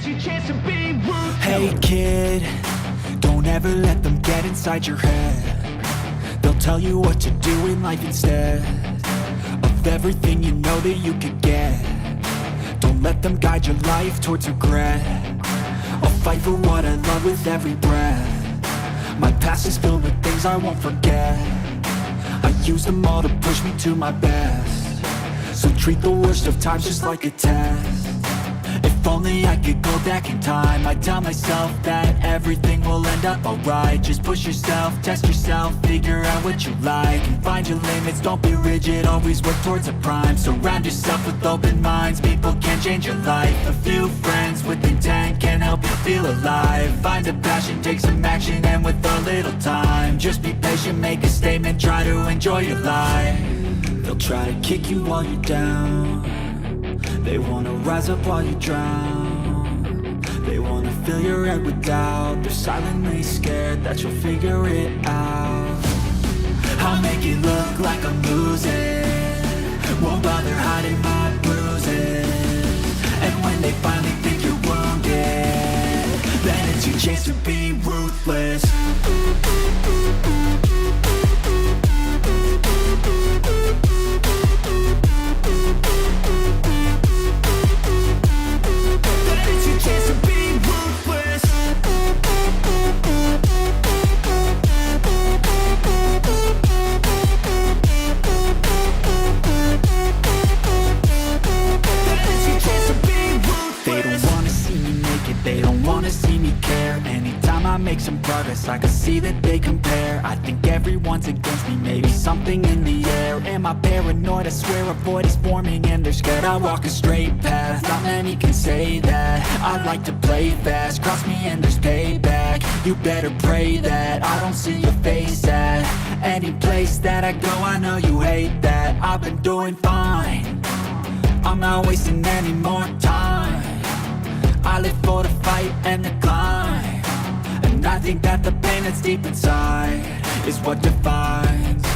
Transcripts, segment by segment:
Hey kid, don't ever let them get inside your head. They'll tell you what to do in life instead of everything you know that you could get. Don't let them guide your life towards regret. I'll fight for what I love with every breath. My past is filled with things I won't forget. I use them all to push me to my best. So treat the worst of times just like a test. If only I could go back in time, I'd tell myself that everything will end up alright. Just push yourself, test yourself, figure out what you like, and find your limits, don't be rigid, always work towards a prime. Surround yourself with open minds, people can change your life. A few friends with intent can help you feel alive. Find a passion, take some action, and with a little time, just be patient, make a statement, try to enjoy your life. They'll try to kick you while you're down. They wanna rise up while you drown. They wanna fill your head with doubt. They're silently scared that you'll figure it out. I'll make it look like I'm losing, won't bother hiding my bruises. And when they finally think you're wounded, then it's your chance to be ruthless. They don't wanna see me care. Anytime I make some progress, I can see that they compare. I think everyone's against me, maybe something in the air. Am I paranoid? I swear a void is forming and they're scared. I walk a straight path, not many can say that. I like to play fast, cross me and there's payback. You better pray that I don't see your face at any place that I go. I know you hate that. I've been doing fine, I'm not wasting any more time. I live for the fight and the climb, and I think that the pain that's deep inside is what defines.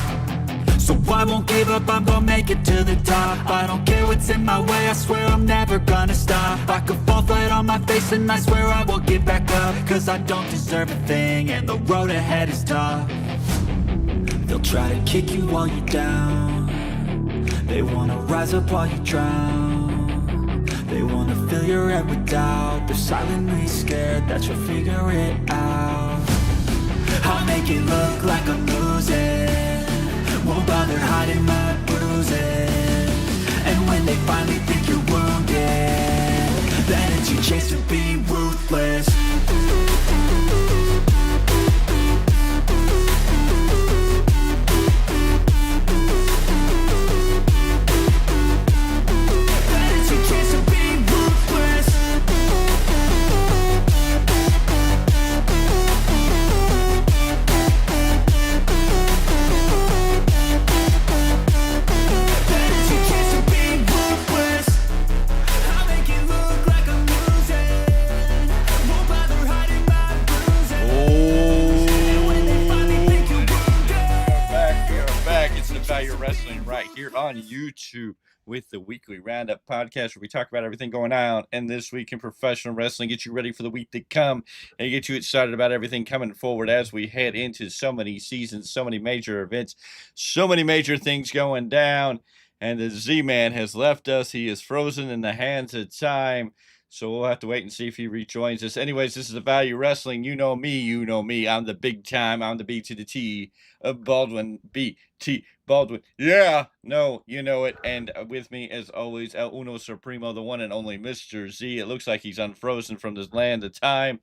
So I won't give up, I'm gonna make it to the top. I don't care what's in my way, I swear I'm never gonna stop. I could fall flat on my face and I swear I will get back up, cause I don't deserve a thing and the road ahead is tough. They'll try to kick you while you're down. They wanna rise up while you drown. They wanna fill your head with doubt. They're silently scared that you'll figure it out. I'll make it look like I'm losing, won't bother hiding my bruises. And when they finally think you're wounded, then it's your chance to be ruthless. Here on YouTube with the weekly roundup podcast, where we talk about everything going on and this week in professional wrestling, get you ready for the week to come and get you excited about everything coming forward as we head into so many seasons, so many major events, so many major things going down. And the Z-Man has left us. He is frozen in the hands of time. So we'll have to wait and see if he rejoins us. Anyways, this is the Value Wrestling. You know me, you know me. I'm the big time. I'm the B to the T of Baldwin. B-T Baldwin. Yeah, no, you know it. And with me, as always, El Uno Supremo, the one and only Mr. Z. It looks like he's unfrozen from this land of time.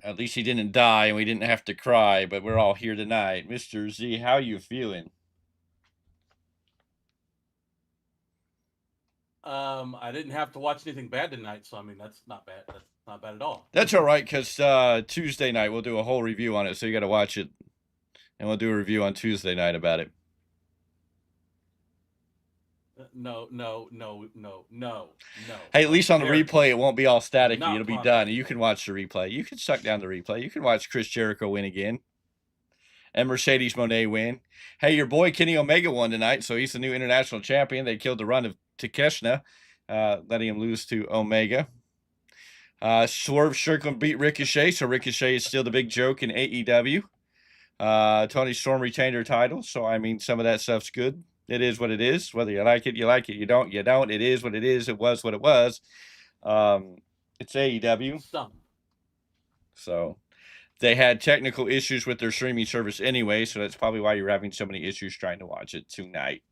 At least he didn't die and we didn't have to cry, but we're all here tonight. Mr. Z, how you feeling? I didn't have to watch anything bad tonight, so I mean that's not bad. That's not bad at all. That's all right, because Tuesday night we'll do a whole review on it, so you got to watch it, and we'll do a review on Tuesday night about it. No. Hey, at least on the replay it won't be all staticky. It'll be done. You can watch the replay. You can suck down the replay. You can watch Chris Jericho win again, and Mercedes Moné win. Hey, your boy Kenny Omega won tonight, so he's the new international champion. They killed the run of Takeshita. letting him lose to Omega. Swerve Strickland beat Ricochet, so Ricochet is still the big joke in AEW. Tony Storm retained her title, so I mean, some of that stuff's good. It is what it is. Whether you like it, you like it. You don't, you don't. It is what it is. It was what it was. It's AEW. So they had technical issues with their streaming service anyway, so that's probably why you're having so many issues trying to watch it tonight.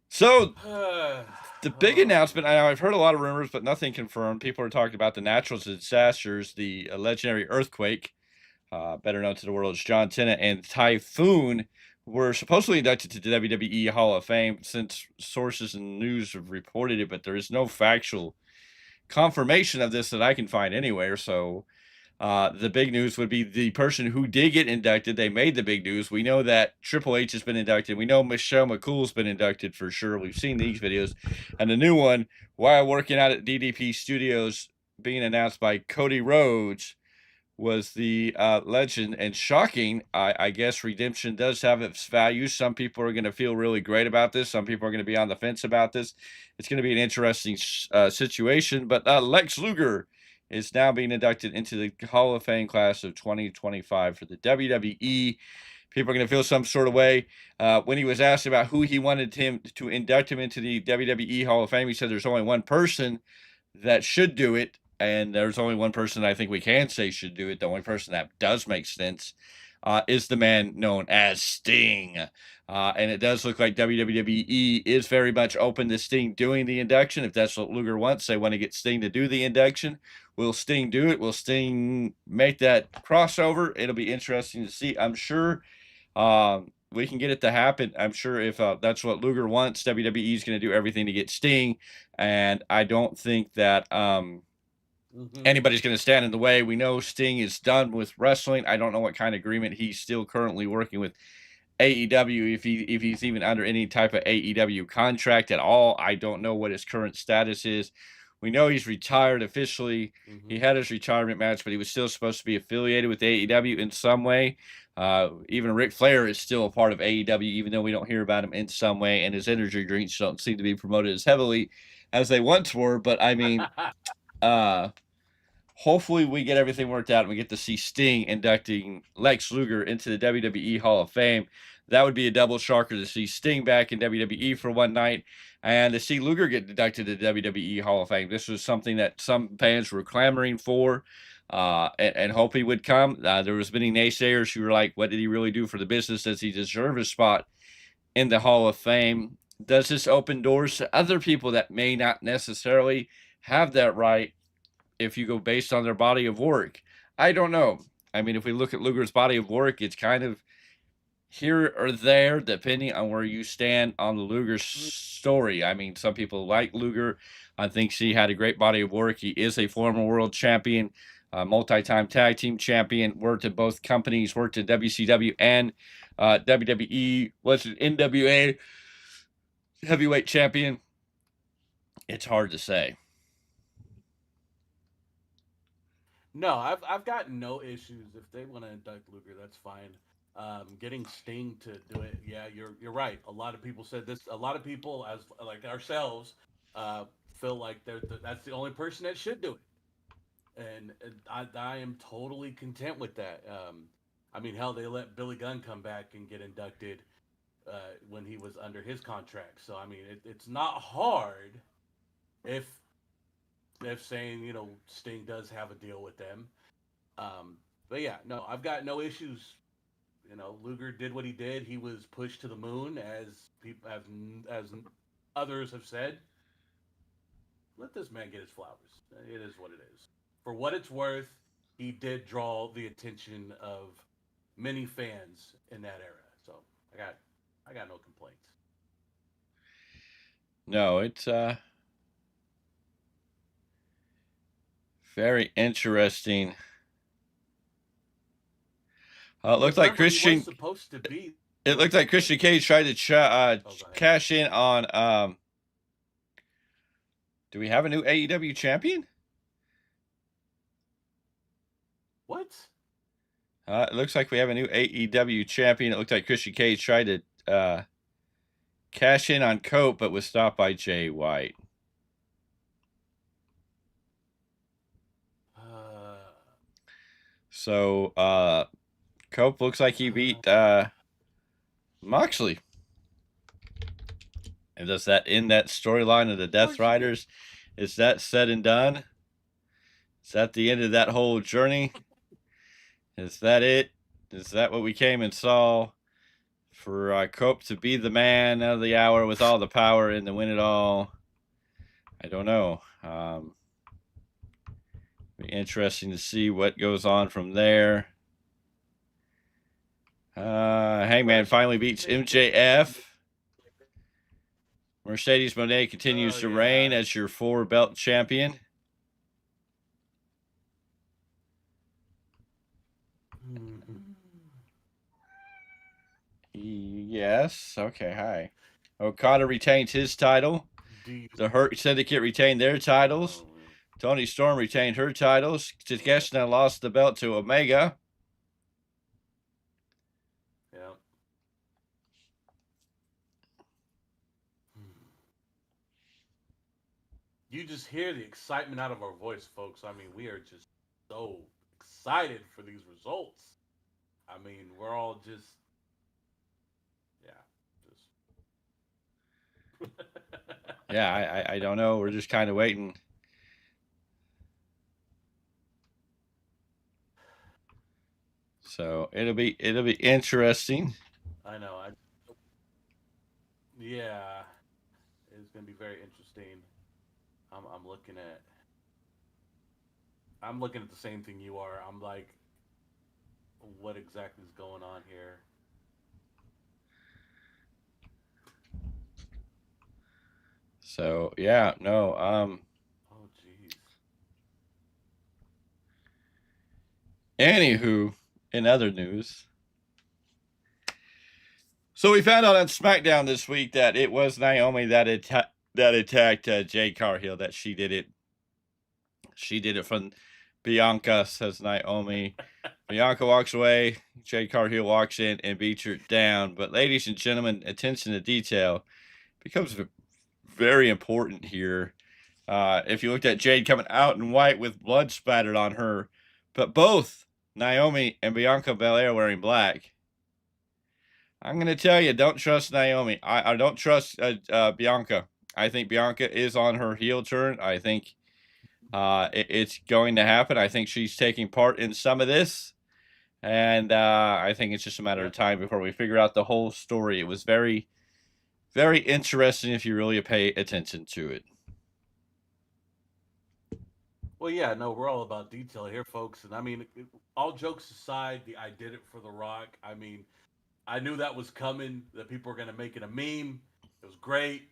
So the big announcement, I know I've heard a lot of rumors, but nothing confirmed. People are talking about the natural disasters, the legendary earthquake, better known to the world as John Cena, and Typhoon were supposedly inducted to the WWE Hall of Fame, since sources and news have reported it, but there is no factual confirmation of this that I can find anywhere. So the big news would be the person who did get inducted. They made the big news. We know that Triple H has been inducted. We know Michelle McCool's been inducted for sure. We've seen these videos. And the new one, while working out at DDP Studios, being announced by Cody Rhodes, was the legend. And shocking, I guess Redemption does have its value. Some people are going to feel really great about this. Some people are going to be on the fence about this. It's going to be an interesting situation. But Lex Luger is now being inducted into the Hall of Fame class of 2025 for the WWE. People are going to feel some sort of way. When he was asked about who he wanted him to induct him into the WWE Hall of Fame, he said there's only one person that should do it, and there's only one person I think we can say should do it. The only person that does make sense is the man known as Sting. And it does look like WWE is very much open to Sting doing the induction. If that's what Luger wants, they want to get Sting to do the induction. Will Sting do it? Will Sting make that crossover? It'll be interesting to see. I'm sure we can get it to happen. I'm sure if that's what Luger wants, WWE is going to do everything to get Sting. And I don't think that anybody's going to stand in the way. We know Sting is done with wrestling. I don't know what kind of agreement he's still currently working with AEW, if he's even under any type of AEW contract at all. I don't know what his current status is. We know he's retired officially. He had his retirement match, but he was still supposed to be affiliated with AEW in some way. Even Ric Flair is still a part of AEW, even though we don't hear about him in some way, and his energy drinks don't seem to be promoted as heavily as they once were. But I mean, hopefully we get everything worked out and we get to see Sting inducting Lex Luger into the WWE Hall of Fame. That would be a double shocker to see Sting back in WWE for one night and to see Luger get inducted to the WWE Hall of Fame. This was something that some fans were clamoring for and hope he would come. There was many naysayers who were like, what did he really do for the business? Does he deserve a spot in the Hall of Fame? Does this open doors to other people that may not necessarily have that right if you go based on their body of work? I don't know. I mean, if we look at Luger's body of work, it's kind of here or there, depending on where you stand on the Luger story. I mean, some people like Luger. I think he had a great body of work. He is a former world champion, multi-time tag team champion, worked at both companies, worked at WCW and WWE, was an NWA heavyweight champion. It's hard to say. No, I've got no issues. If they want to induct Luger, that's fine. Getting Sting to do it, yeah, you're right. A lot of people said this. A lot of people, as like ourselves, feel like that's the only person that should do it, and I am totally content with that. I mean, hell, they let Billy Gunn come back and get inducted when he was under his contract. So I mean, it's not hard if saying Sting does have a deal with them. But yeah, no, I've got no issues. Luger did what he did. He was pushed to the moon, as people as others have said. Let this man get his flowers. It is what it is. For what it's worth, he did draw the attention of many fans in that era. So I got no complaints. No, it's very interesting. It looked like Christian. Supposed to be. It looked like Christian Cage tried to cash in on. Do we have a new AEW champion? What? It looks like we have a new AEW champion. It looked like Christian Cage tried to cash in on Cope, but was stopped by Jay White. So Cope looks like he beat Moxley. And does that end that storyline of the Death Riders? Is that said and done? Is that the end of that whole journey? Is that it? Is that what we came and saw? For Cope to be the man of the hour with all the power and to win it all? I don't know. Be interesting to see what goes on from there. Hangman finally beats MJF. Mercedes Moné continues to reign as your 4-belt champion. Yes. Okay. Hi. Okada retains his title. The Hurt Syndicate retained their titles. Tony Storm retained her titles. Takeshita lost the belt to Omega. Yeah. You just hear the excitement out of our voice, folks. I mean, we are just so excited for these results. I mean, we're all just, yeah, I don't know. We're just kind of waiting. So it'll be interesting. I know. Yeah, it's gonna be very interesting. I'm looking at the same thing you are. I'm like, what exactly is going on here? So yeah, no. Oh jeez. Anywho, in other news, so we found out on SmackDown this week that it was Naomi that attacked Jade Cargill. That she did it. She did it from Bianca, says Naomi. Bianca walks away. Jade Cargill walks in and beats her down. But ladies and gentlemen, attention to detail becomes very important here. If you looked at Jade coming out in white with blood spattered on her, but both Naomi and Bianca Belair wearing black. I'm going to tell you, don't trust Naomi. I don't trust Bianca. I think Bianca is on her heel turn. I think it's going to happen. I think she's taking part in some of this. And I think it's just a matter of time before we figure out the whole story. It was very, very interesting if you really pay attention to it. Well, yeah, no, we're all about detail here, folks. And I mean, all jokes aside, I did it for The Rock. I mean, I knew that was coming, that people were going to make it a meme. It was great.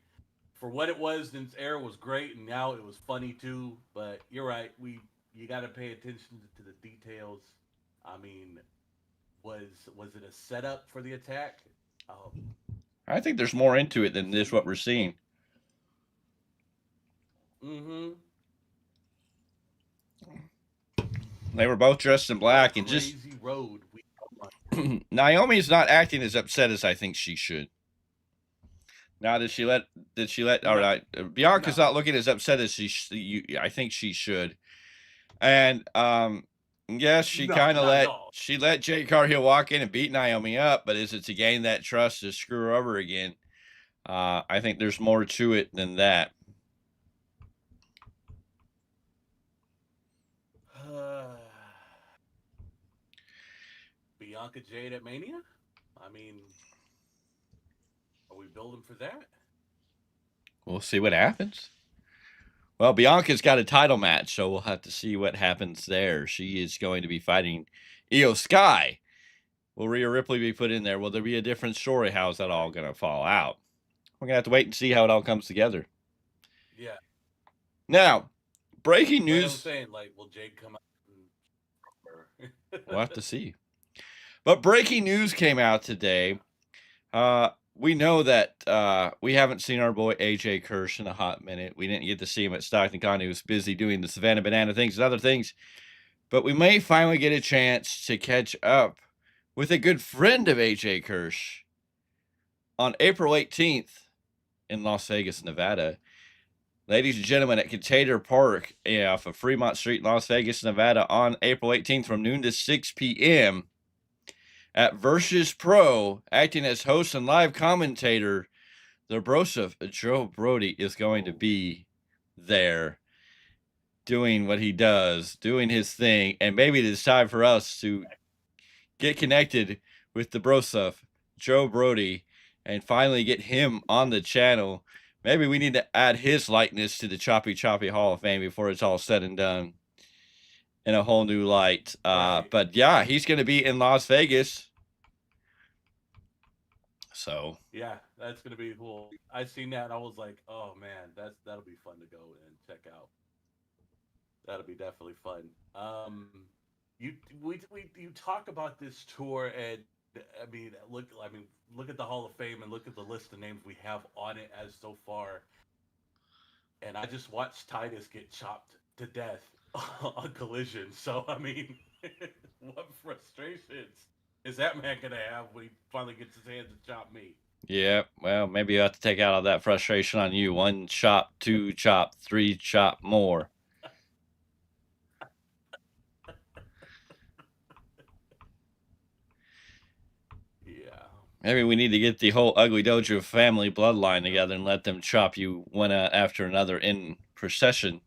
For what it was in its era was great, and now it was funny too. But you're right, you got to pay attention to the details. I mean, was it a setup for the attack? I think there's more into it than this what we're seeing. Mm-hmm. They were both dressed in black and just road. Naomi's not acting as upset as I think she should. Now did she let all right, Bianca's not looking as upset as I think she should. And yes, she kind of let Jade Cargill walk in and beat Naomi up, but is it to gain that trust to screw her over again? I think there's more to it than that. Bianca Jade at Mania? I mean, are we building for that? We'll see what happens. Well, Bianca's got a title match, so we'll have to see what happens there. She is going to be fighting Io Sky. Will Rhea Ripley be put in there? Will there be a different story? How's that all going to fall out? We're going to have to wait and see how it all comes together. Yeah. Now, breaking news. I'm saying, like, will Jade come out? We'll have to see. But breaking news came out today. We know that we haven't seen our boy AJ Kirsch in a hot minute. We didn't get to see him at Stockton Con. He was busy doing the Savannah Banana things and other things. but we may finally get a chance to catch up with a good friend of AJ Kirsch on April 18th in Las Vegas, Nevada. Ladies and gentlemen, at Container Park off of Fremont Street in Las Vegas, Nevada on April 18th from noon to 6 p.m. at Versus Pro, acting as host and live commentator, the Broseph, Joe Brody, is going to be there doing what he does, doing his thing, and maybe it's time for us to get connected with the Broseph, Joe Brody, and finally get him on the channel. Maybe we need to add his likeness to the Choppy Hall of Fame before it's all said and done in a whole new light. Right. But yeah, he's going to be in Las Vegas. So Yeah, that's gonna be cool. I seen that and I was like, oh man, that'll be fun to go and check out. That'll be definitely fun. You talk about this tour, and look at the Hall of Fame and look at the list of names we have on it as so far. And I just watched Titus get chopped to death on Collision. So I mean, what frustrations is that man gonna have when he finally gets his hands to chop me? yeah, well, maybe you have to take out all that frustration on you. 1 chop, 2 chop, 3 chop more. Yeah. Maybe we need to get the whole Ugly Dojo family bloodline together and let them chop you one after another in procession.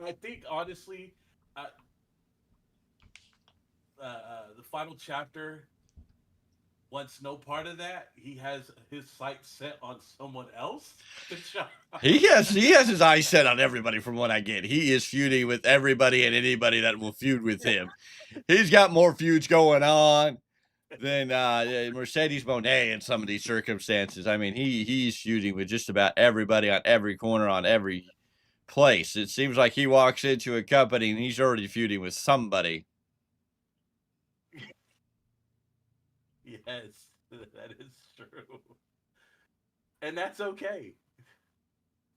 I think honestly, the final chapter wants no part of that. He has his sights set on someone else to chop. He has his eyes set on everybody from what I get. He is feuding with everybody and anybody that will feud with him. He's got more feuds going on than Mercedes Moné in some of these circumstances. I mean, he's feuding with just about everybody on every corner, on every place. It seems like he walks into a company and he's already feuding with somebody. Yes, that is true. And that's okay.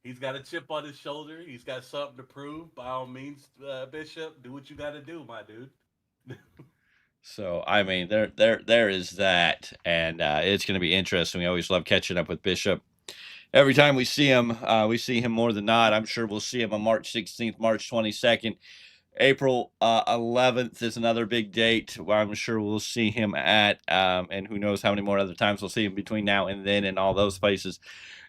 He's got a chip on his shoulder. He's got something to prove. By all means, Bishop, do what you got to do, my dude. So, I mean, there is that, and it's going to be interesting. We always love catching up with Bishop. Every time we see him more than not. I'm sure we'll see him on March 16th, March 22nd. April 11th is another big date where I'm sure we'll see him at, and who knows how many more other times we'll see him between now and then in all those places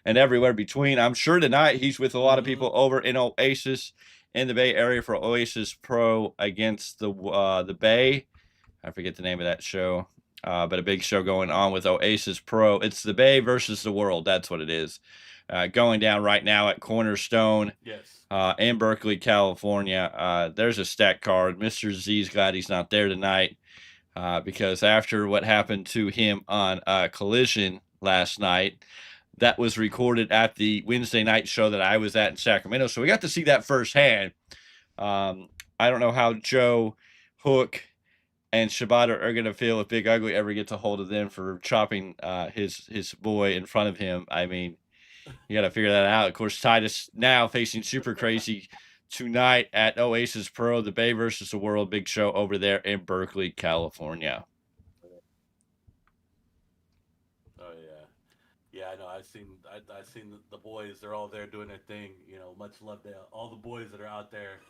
and everywhere between. I'm sure tonight he's with a lot of people over in Oasis in the Bay Area for Oasis Pro against the Bay. I forget the name of that show, but a big show going on with Oasis Pro. It's the Bay versus the World. That's what it is. Going down right now at Cornerstone. Yes. In Berkeley, California. There's a stack card. Mr. Z's glad he's not there tonight because after what happened to him on Collision last night, that was recorded at the Wednesday night show that I was at in Sacramento. So we got to see that firsthand. I don't know how Joe, Hook, and Shibata are going to feel if Big Ugly ever gets a hold of them for chopping his boy in front of him. I mean, you got to figure that out. Of course, Titus now facing Super Crazy tonight at Oasis Pro, the Bay versus the World big show over there in Berkeley, California. Oh yeah, I know. I've seen the boys. They're all there doing their thing. You know, much love to all the boys that are out there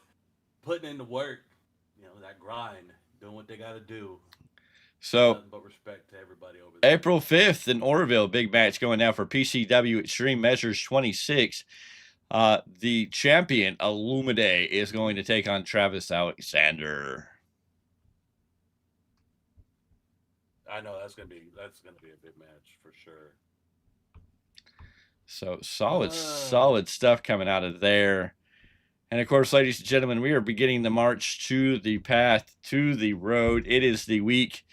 putting in the work. You know, that grind, doing what they got to do. So, nothing but respect to everybody over there. April 5th in Oroville, big match going down for PCW Extreme Measures 26. The champion, Illumide, is going to take on Travis Alexander. I know that's gonna be a big match for sure. So solid stuff coming out of there. And of course, ladies and gentlemen, we are beginning the march to the path to the road. It is the week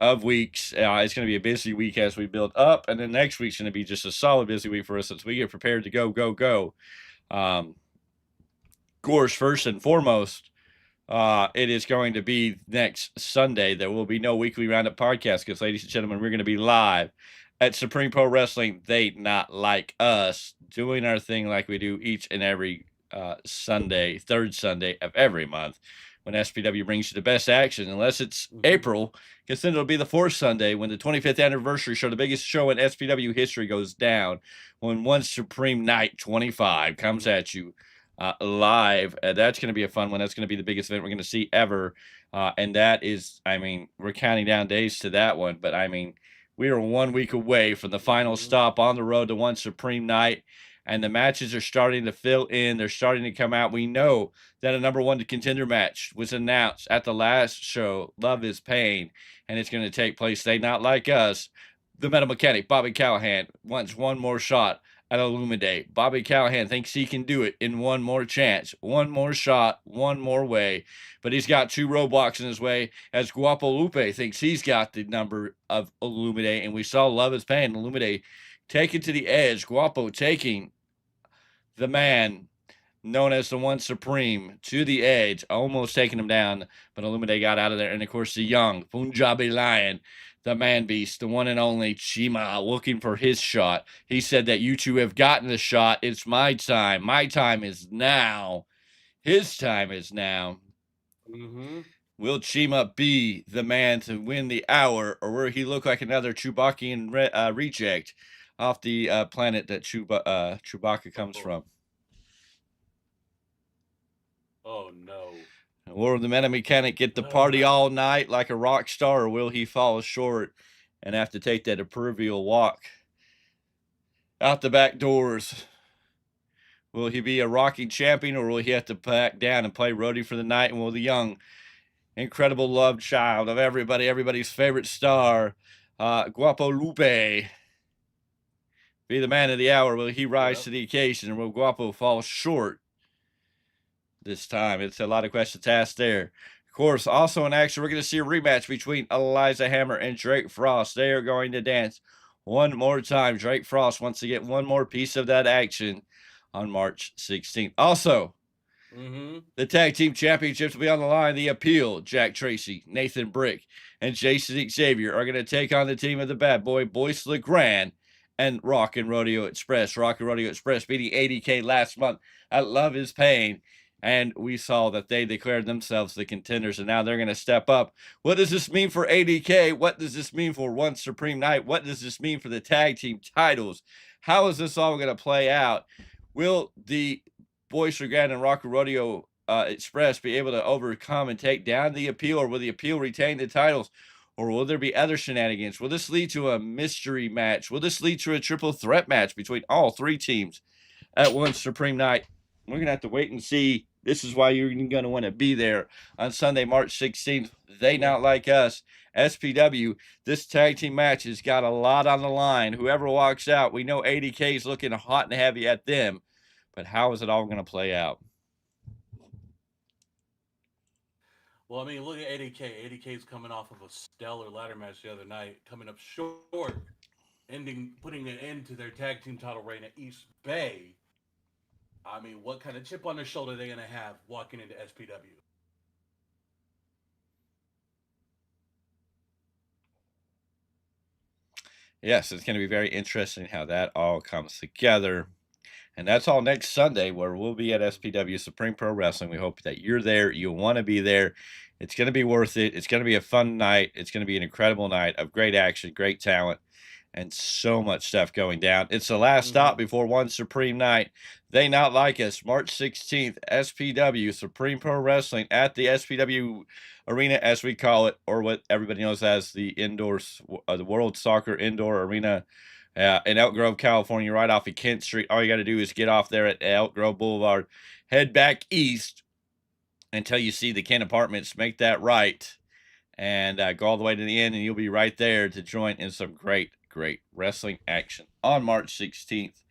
of weeks. It's going to be a busy week as we build up, and then next week's going to be just a solid busy week for us as we get prepared to go. Of course, first and foremost, it is going to be next Sunday. There will be no weekly roundup podcast because, ladies and gentlemen, we're going to be live at Supreme Pro Wrestling, they not like us doing our thing like we do each and every Sunday, third Sunday of every month, when SPW brings you the best action, unless it's April, because then it'll be the fourth Sunday when the 25th anniversary show, the biggest show in SPW history, goes down, when One Supreme Night 25 comes at you live. That's going to be a fun one. That's going to be the biggest event we're going to see ever. And that is, I mean, we're counting down days to that one, but I mean, we are 1 week away from the final stop on the road to One Supreme Night, and the matches are starting to fill in. They're starting to come out. We know that a number one contender match was announced at the last show, Love is Pain, and it's going to take place. They not like us. The Metal Mechanic, Bobby Callahan, wants one more shot at Illumide. Bobby Callahan thinks he can do it in one more chance, one more shot, one more way. But he's got two roadblocks in his way, as Guapo Lupe thinks he's got the number of Illumide. And we saw Love is Pain, Illumide taken to the edge, Guapo taking the man known as the One Supreme to the edge, almost taking him down, but Illumide got out of there. And of course, the young Punjabi Lion, the man beast, the one and only Chima, looking for his shot. He said that you two have gotten the shot. It's my time. My time is now. His time is now. Will Chima be the man to win the hour, or will he look like another Chewbaccan reject off the planet that Chewbacca comes from? Oh, no. Will the Metal Mechanic get the party all night like a rock star, or will he fall short and have to take that proverbial walk out the back doors? Will he be a rocking champion, or will he have to back down and play roadie for the night? And will the young, incredible love child of everybody's favorite star, Guapo Lupe, be the man of the hour? Will he rise to the occasion, or will Guapo fall short this time? It's a lot of questions asked there. Of course, also in action, we're going to see a rematch between Eliza Hammer and Drake Frost. They are going to dance one more time. Drake Frost wants to get one more piece of that action on March 16th. Also, the tag team championships will be on the line. The Appeal, Jack Tracy, Nathan Brick, and Jason Xavier are going to take on the team of the Bad Boy, Boyce LeGrand, and Rock and Rodeo Express. Rock and Rodeo Express beating ADK last month at Love is Pain. And we saw that they declared themselves the contenders, and now they're going to step up. What does this mean for ADK? What does this mean for One Supreme Night? What does this mean for the tag team titles? How is this all going to play out? Will the Boyce LeGrand and Rock and Rodeo Express be able to overcome and take down the Appeal, or will the Appeal retain the titles? Or will there be other shenanigans? Will this lead to a mystery match? Will this lead to a triple threat match between all three teams at One Supreme Night? We're going to have to wait and see. This is why you're going to want to be there on Sunday, March 16th. They not like us. SPW, this tag team match has got a lot on the line. Whoever walks out, we know ADK is looking hot and heavy at them. But how is it all going to play out? Well, I mean, look at ADK. ADK is coming off of a stellar ladder match the other night, coming up short, putting an end to their tag team title reign at East Bay. I mean, what kind of chip on their shoulder are they going to have walking into SPW? Yes, it's going to be very interesting how that all comes together. And that's all next Sunday, where we'll be at SPW Supreme Pro Wrestling. We hope that you're there. You'll want to be there. It's going to be worth it. It's going to be a fun night. It's going to be an incredible night of great action, great talent, and so much stuff going down. It's the last stop before One Supreme Night. They not like us. March 16th, SPW, Supreme Pro Wrestling at the SPW Arena, as we call it, or what everybody knows as the the World Soccer Indoor Arena in Elk Grove, California, right off of Kent Street. All you got to do is get off there at Elk Grove Boulevard, head back east until you see the Kent Apartments, make that right, and go all the way to the end, and you'll be right there to join in some great wrestling action on March 16th.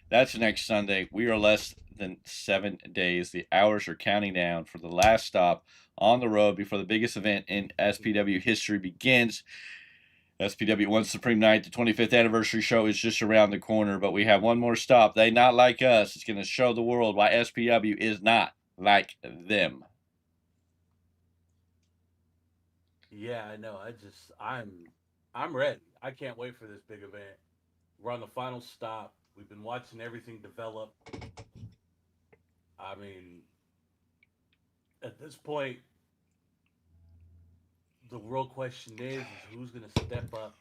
That's next Sunday. We are less than 7 days. The hours are counting down for the last stop on the road before the biggest event in SPW history begins. SPW One Supreme Night, the 25th anniversary show is just around the corner, but we have one more stop. They not like us. It's going to show the world why SPW is not like them. Yeah, I know. I'm ready. I can't wait for this big event. We're on the final stop. We've been watching everything develop. I mean, at this point, the real question is who's going to step up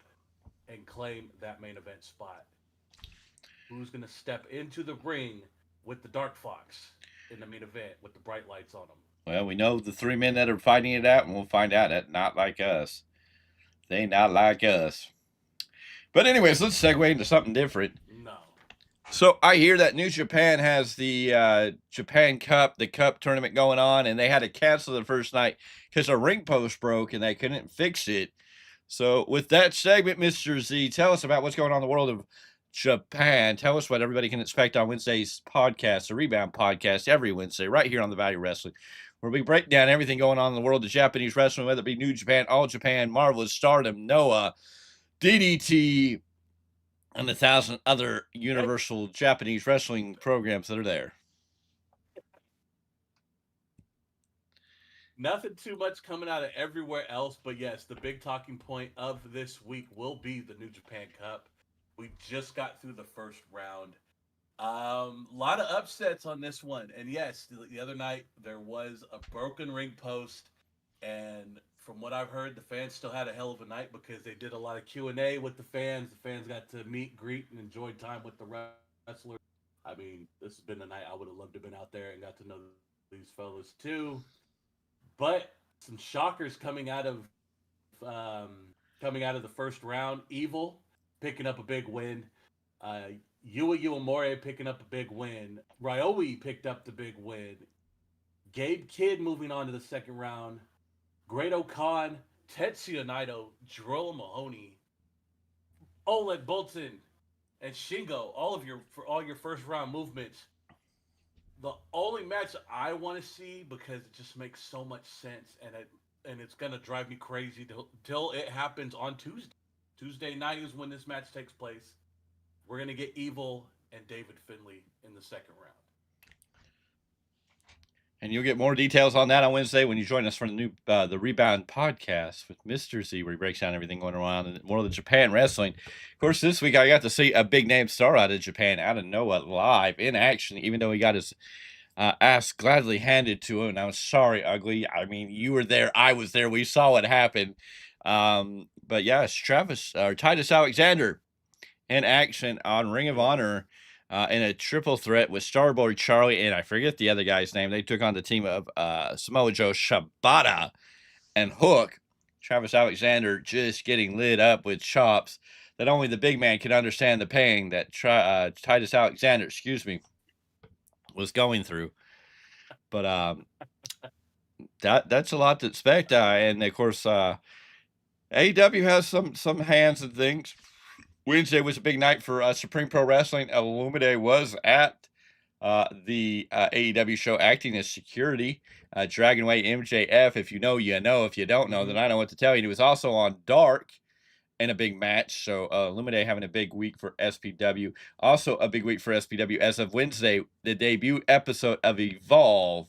and claim that main event spot? Who's going to step into the ring with the Dark Fox in the main event with the bright lights on them? Well, we know the three men that are fighting it out, and we'll find out that not like us. They not like us. But anyways, let's segue into something different. No. So I hear that New Japan has the Japan Cup, the Cup tournament going on, and they had to cancel the first night because a ring post broke and they couldn't fix it. So with that segment, Mr. Z, tell us about what's going on in the world of Japan. Tell us what everybody can expect on Wednesday's podcast, the Rebound podcast, every Wednesday, right here on the Value Wrestling, where we break down everything going on in the world of Japanese wrestling, whether it be New Japan, All Japan, Marvelous Stardom, Noah, DDT, and 1,000 other universal Japanese wrestling programs that are there. Nothing too much coming out of everywhere else, but yes, the big talking point of this week will be the New Japan Cup. We just got through the first round. A lot of upsets on this one, and yes, the other night there was a broken ring post, and from what I've heard, the fans still had a hell of a night because they did a lot of Q&A with the fans. The fans got to meet, greet, and enjoy time with the wrestlers. I mean, this has been a night I would have loved to have been out there and got to know these fellas too. But some shockers coming out of the first round. Evil picking up a big win. Yua Uemura picking up a big win. Ryoe picked up the big win. Gabe Kidd moving on to the second round. Great Khan, Tetsuya Naito, Joel Mahoney, Oleg Boltin, and Shingo. All your first round movements. The only match I want to see, because it just makes so much sense, and it's gonna drive me crazy till it happens on Tuesday. Tuesday night is when this match takes place. We're gonna get Evil and David Finlay in the second round. And you'll get more details on that on Wednesday when you join us for the Rebound podcast with Mr. Z, where he breaks down everything going around and more of the Japan wrestling. Of course, this week I got to see a big name star out of Japan, out of Noah, live in action, even though he got his ass gladly handed to him. And I was sorry, Ugly. I mean, you were there. I was there. We saw what happened. But yes, Titus Alexander in action on Ring of Honor. In a triple threat with Starboy Charlie and I forget the other guy's name. They took on the team of Samoa Joe, Shibata, and Hook. Travis Alexander just getting lit up with chops that only the big man can understand the pain that Titus Alexander, was going through. But that's a lot to expect. And of course, AEW has some hands and things. Wednesday was a big night for Supreme Pro Wrestling. Illumide was at the AEW show acting as security. Dragonway MJF, if you know, you know. If you don't know, then I know what to tell you. He was also on Dark in a big match. So Illumide having a big week for SPW. Also a big week for SPW. As of Wednesday, the debut episode of Evolve,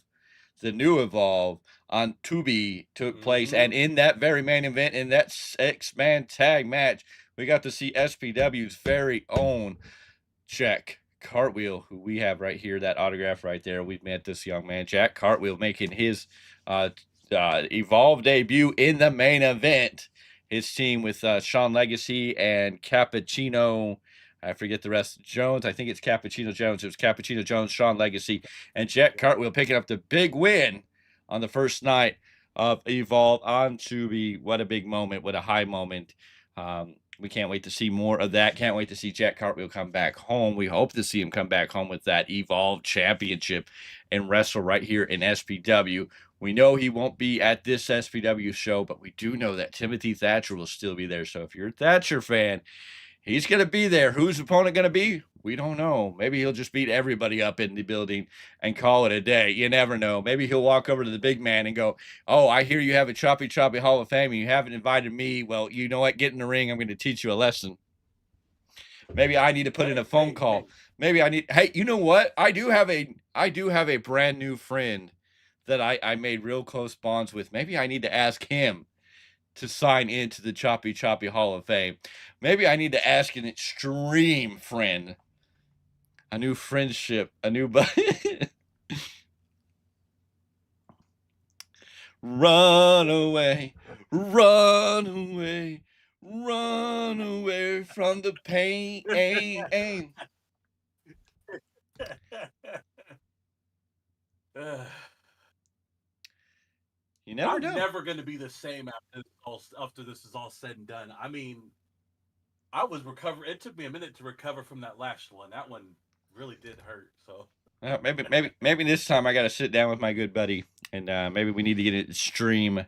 the new Evolve, on Tubi took place. And in that very main event, in that 6-man tag match, we got to see SPW's very own Jack Cartwheel, who we have right here, that autograph right there. We've met this young man, Jack Cartwheel, making his Evolve debut in the main event. His team with Sean Legacy and Cappuccino, I forget the rest, Jones. I think it's Cappuccino Jones. It was Cappuccino Jones, Sean Legacy, and Jack Cartwheel picking up the big win on the first night of Evolve on Tubi. What a big moment. What a high moment. We can't wait to see more of that. Can't wait to see Jack Cartwheel come back home. We hope to see him come back home with that Evolve Championship and wrestle right here in SPW. We know he won't be at this SPW show, but we do know that Timothy Thatcher will still be there. So if you're a Thatcher fan, he's going to be there. Who's the opponent going to be? We don't know. Maybe he'll just beat everybody up in the building and call it a day. You never know. Maybe he'll walk over to the big man and go, "Oh, I hear you have a Choppy Hall of Fame and you haven't invited me. Well, you know what? Get in the ring. I'm going to teach you a lesson." Maybe I need to put in a phone call. Maybe I need, hey, you know what? I do have a brand new friend that I made real close bonds with. Maybe I need to ask him to sign into the Choppy Choppy Hall of Fame. Maybe I need to ask an extreme friend, a new friendship, a new buddy. Run away, run away, run away from the pain. You never know. I'm never going to be the same after this is all said and done. I mean, I was recovering. It took me a minute to recover from that last one. That one really did hurt. So maybe this time I got to sit down with my good buddy, and maybe we need to get an extreme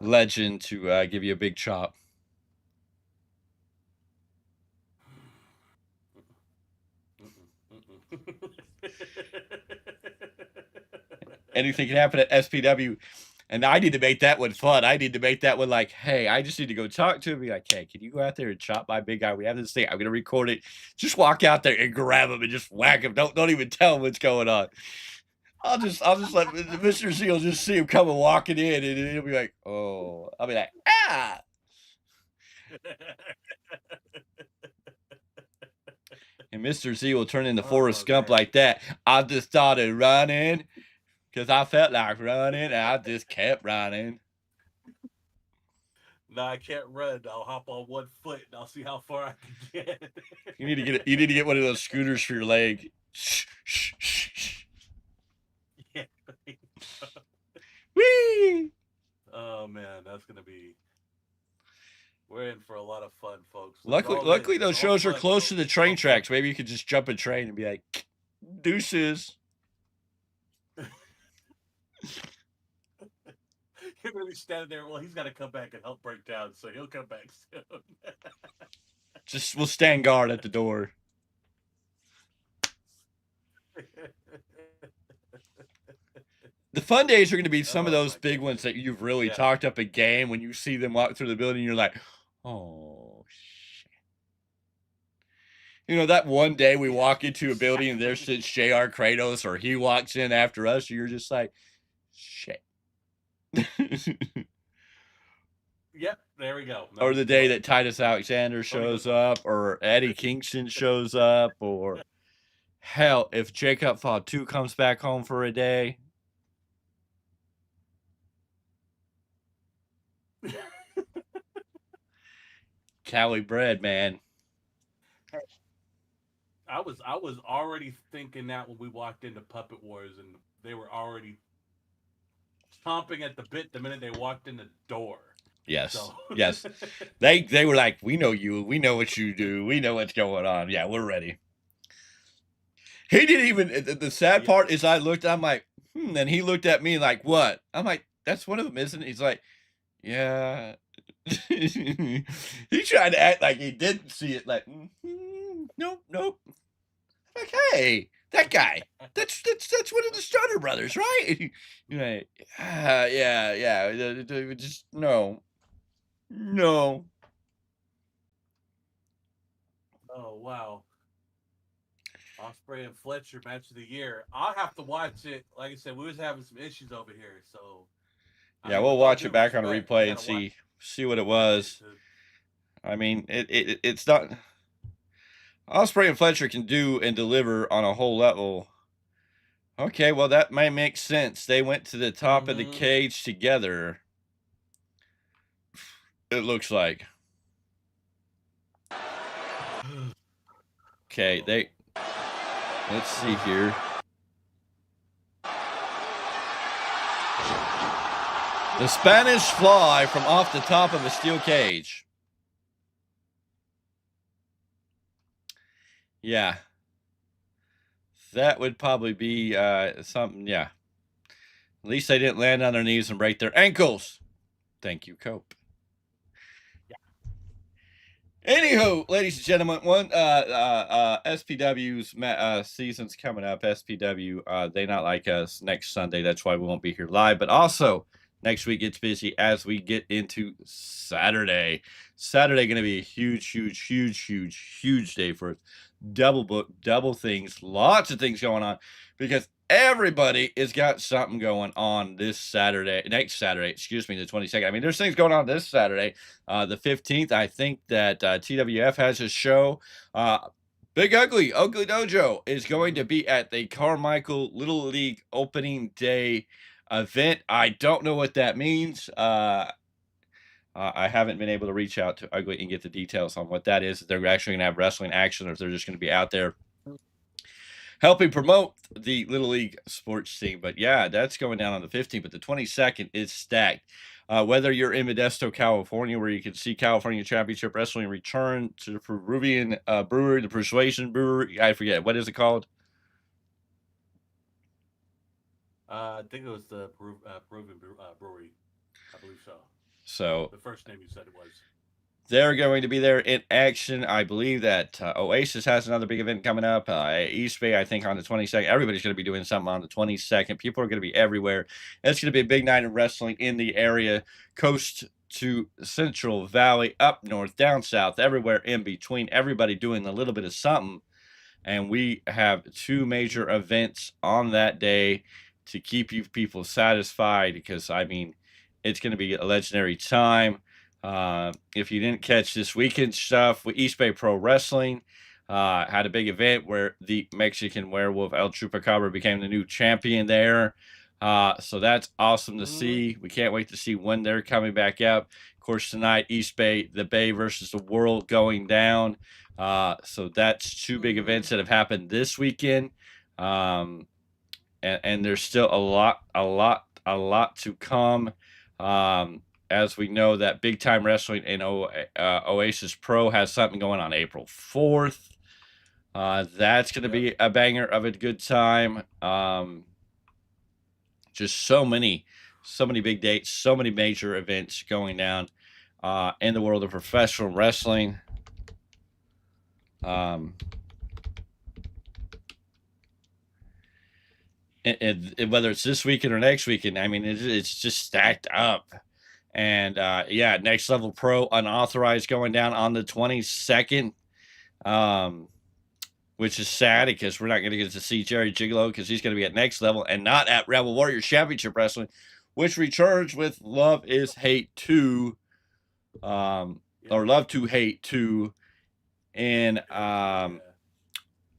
legend to give you a big chop. Anything can happen at SPW. And I need to make that one fun. I need to make that one like, hey, I just need to go talk to him. Be like, hey, can you go out there and chop my big guy? We have this thing. I'm gonna record it. Just walk out there and grab him and just whack him. Don't even tell him what's going on. I'll just let Mr. Zeal just see him coming walking in, and he'll be like, oh. I'll be like, ah. And Mr. Z will turn into Forrest Gump like that. I just started running. Because I felt like running, and I just kept running. No, I can't run. I'll hop on one foot, and I'll see how far I can get. You need to get one of those scooters for your leg. Yeah. Whee! Oh man, that's gonna be. We're in for a lot of fun, folks. Luckily, those shows are close to the train tracks. Maybe you could just jump a train and be like, deuces. You're gonna be standing there. Well, he's got to come back and help break down, so he'll come back soon. We'll stand guard at the door. The fun days are going to be some of those big ones that you've really talked up a game. When you see them walk through the building, you're like, oh shit. You know, that one day we walk into a building and there sits JR Kratos, or he walks in after us, you're just like, shit. Yep, there we go. Or the day that Titus Alexander shows up, or Eddie Kingston shows up, or hell, if Jacob Fatu comes back home for a day. Cali bread, man. I was already thinking that when we walked into Puppet Wars, and they were already chomping at the bit the minute they walked in the door. Yes, so. Yes. They were like, we know you. We know what you do. We know what's going on. Yeah, we're ready. He didn't even. The sad part is, I looked. I'm like, and he looked at me like, what? I'm like, that's one of them, isn't it? He's like, yeah. He tried to act like he didn't see it. Like, nope. Like, hey, that guy. That's one of the Stoner brothers, right? You're like, yeah. Just no. Oh wow. Ospreay and Fletcher match of the year. I'll have to watch it. Like I said, we was having some issues over here, so yeah, we'll watch it back on a replay and see what it was. I mean, it's not. Ospreay and Fletcher can do and deliver on a whole level. Okay, well, that might make sense. They went to the top of the cage together. It looks like. Okay, let's see here. The Spanish Fly from off the top of a steel cage. Yeah. That would probably be something, yeah. At least they didn't land on their knees and break their ankles. Thank you, Cope. Anywho, ladies and gentlemen, SPW's season's coming up. SPW, they not like us next Sunday. That's why we won't be here live. But also, next week gets busy as we get into Saturday. Saturday going to be a huge day for us. Double book, double things, lots of things going on. Because everybody has got something going on next Saturday, excuse me, the 22nd. I mean, there's things going on this Saturday, the 15th. I think that TWF has a show. Big Ugly Dojo is going to be at the Carmichael Little League opening day event. I don't know what that means. I haven't been able to reach out to Ugly and get the details on what that is. If they're actually going to have wrestling action, or if they're just going to be out there helping promote the Little League sports scene. But yeah, that's going down on the 15th. But the 22nd is stacked. Whether you're in Modesto, California, where you can see California Championship Wrestling return to the Peruvian brewery, the Persuasion Brewery. I forget. What is it called? I think it was the Peruvian brewery. I believe so. So the first name you said it was. They're going to be there in action. I believe that Oasis has another big event coming up. East Bay, I think, on the 22nd. Everybody's going to be doing something on the 22nd. People are going to be everywhere. It's going to be a big night of wrestling in the area, coast to Central Valley, up north, down south, everywhere in between. Everybody doing a little bit of something. And we have 2 major events on that day to keep you people satisfied, because, I mean, it's going to be a legendary time. If you didn't catch this weekend stuff, with East Bay Pro Wrestling had a big event where the Mexican Werewolf El Chupacabra became the new champion there. So that's awesome to see. We can't wait to see when they're coming back up. Of course, tonight, East Bay, the Bay versus the World going down. So that's 2 big events that have happened this weekend. And there's still a lot to come. As we know, that Big Time Wrestling in Oasis Pro has something going on April 4th. That's going to be a banger of a good time. Just so many big dates, so many major events going down in the world of professional wrestling. And whether it's this weekend or next weekend, I mean, it's just stacked up. And yeah, Next Level Pro Unauthorized going down on the 22nd, which is sad because we're not going to get to see Jerry Gigolo, because he's going to be at Next Level and not at Rebel Warriors Championship Wrestling, which returns with Love is Hate 2, or Love to Hate 2 in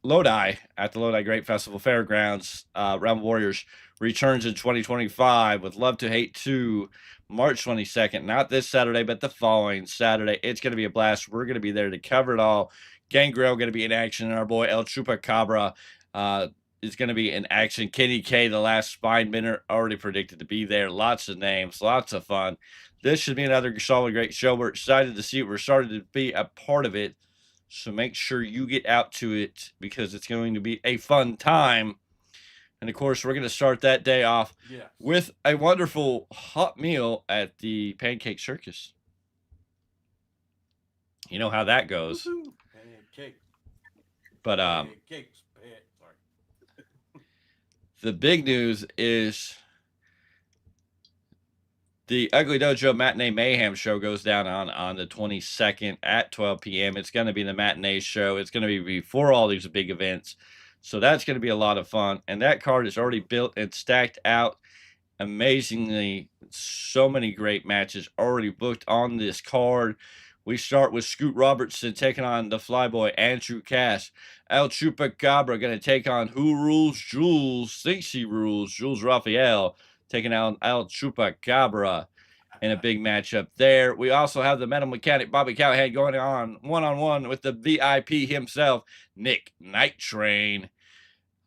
Lodi at the Lodi Great Festival Fairgrounds. Rebel Warriors returns in 2025 with Love to Hate 2, March 22nd. Not this Saturday, but the following Saturday. It's going to be a blast. We're going to be there to cover it all. Gangrel going to be in action, and our boy El Chupacabra is going to be in action. Kenny K, the last spine bender, already predicted to be there. Lots of names, lots of fun. This should be another solid, great show. We're excited to see it. We're starting to be a part of it. So make sure you get out to it, because it's going to be a fun time. And, of course, we're going to start that day off with a wonderful hot meal at the Pancake Circus. You know how that goes. Pancake. But Pancakes. Sorry. The big news is the Ugly Dojo Matinee Mayhem show goes down on the 22nd at 12 p.m. It's going to be the matinee show. It's going to be before all these big events. So that's going to be a lot of fun. And that card is already built and stacked out amazingly. So many great matches already booked on this card. We start with Scoot Robertson taking on the Flyboy Andrew Cass. El Chupacabra going to take on Who Rules Jules. Thinks he rules. Jules Raphael taking on El Chupacabra in a big matchup there. We also have the Metal Mechanic Bobby Callahan going on one-on-one with the VIP himself, Nick Night Train.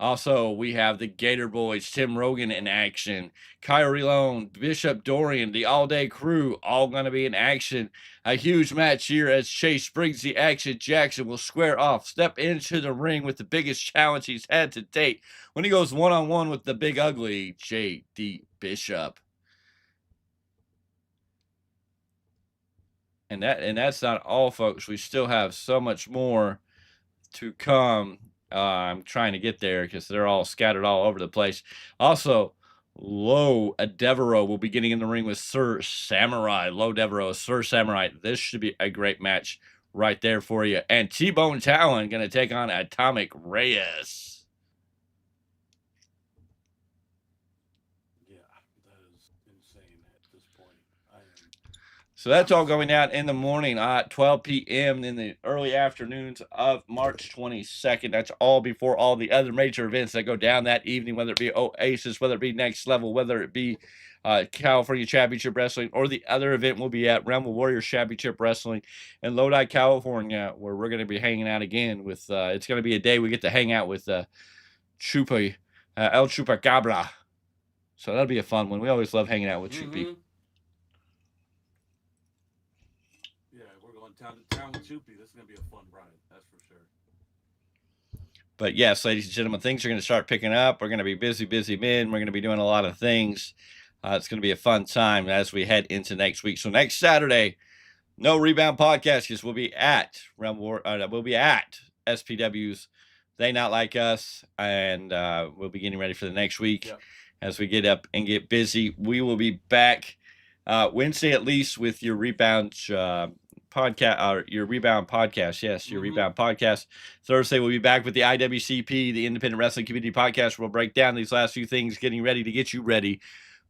Also, we have the Gator Boys, Tim Rogan in action, Kyrie Lone, Bishop Dorian, the All Day Crew, all going to be in action. A huge match here as Chase brings the action. Jackson will square off, step into the ring with the biggest challenge he's had to date when he goes one-on-one with the big ugly J.D. Bishop. And that's not all, folks. We still have so much more to come. I'm trying to get there because they're all scattered all over the place. Also, Low Devereaux will be getting in the ring with Sir Samurai. Low Devereaux, Sir Samurai. This should be a great match right there for you. And T-Bone Talon going to take on Atomic Reyes. insane at this point. I am. So that's all going out in the morning at 12 p.m. in the early afternoons of March 22nd. That's all before all the other major events that go down that evening, whether it be Oasis, whether it be Next Level, whether it be California Championship Wrestling, or the other event will be at Realm of Warriors Championship Wrestling in Lodi, California, where we're going to be hanging out again with, it's going to be a day we get to hang out with Chupa, El Chupacabra. So that'll be a fun one. We always love hanging out with Chupi. Yeah, we're going town to town with Chupi. This is going to be a fun ride, that's for sure. But yes, ladies and gentlemen, things are going to start picking up. We're going to be busy men. We're going to be doing a lot of things. It's going to be a fun time as we head into next week. So next Saturday, no Rebound podcast because we'll be at we'll be at SPW's They Not Like Us, and we'll be getting ready for the next week. Yep. As we get up and get busy. We will be back Wednesday at least with your Rebound podcast, or your Rebound podcast. Yes, your Rebound podcast. Thursday we'll be back with the IWCP, the Independent Wrestling Community Podcast. We'll break down these last few things, getting ready to get you ready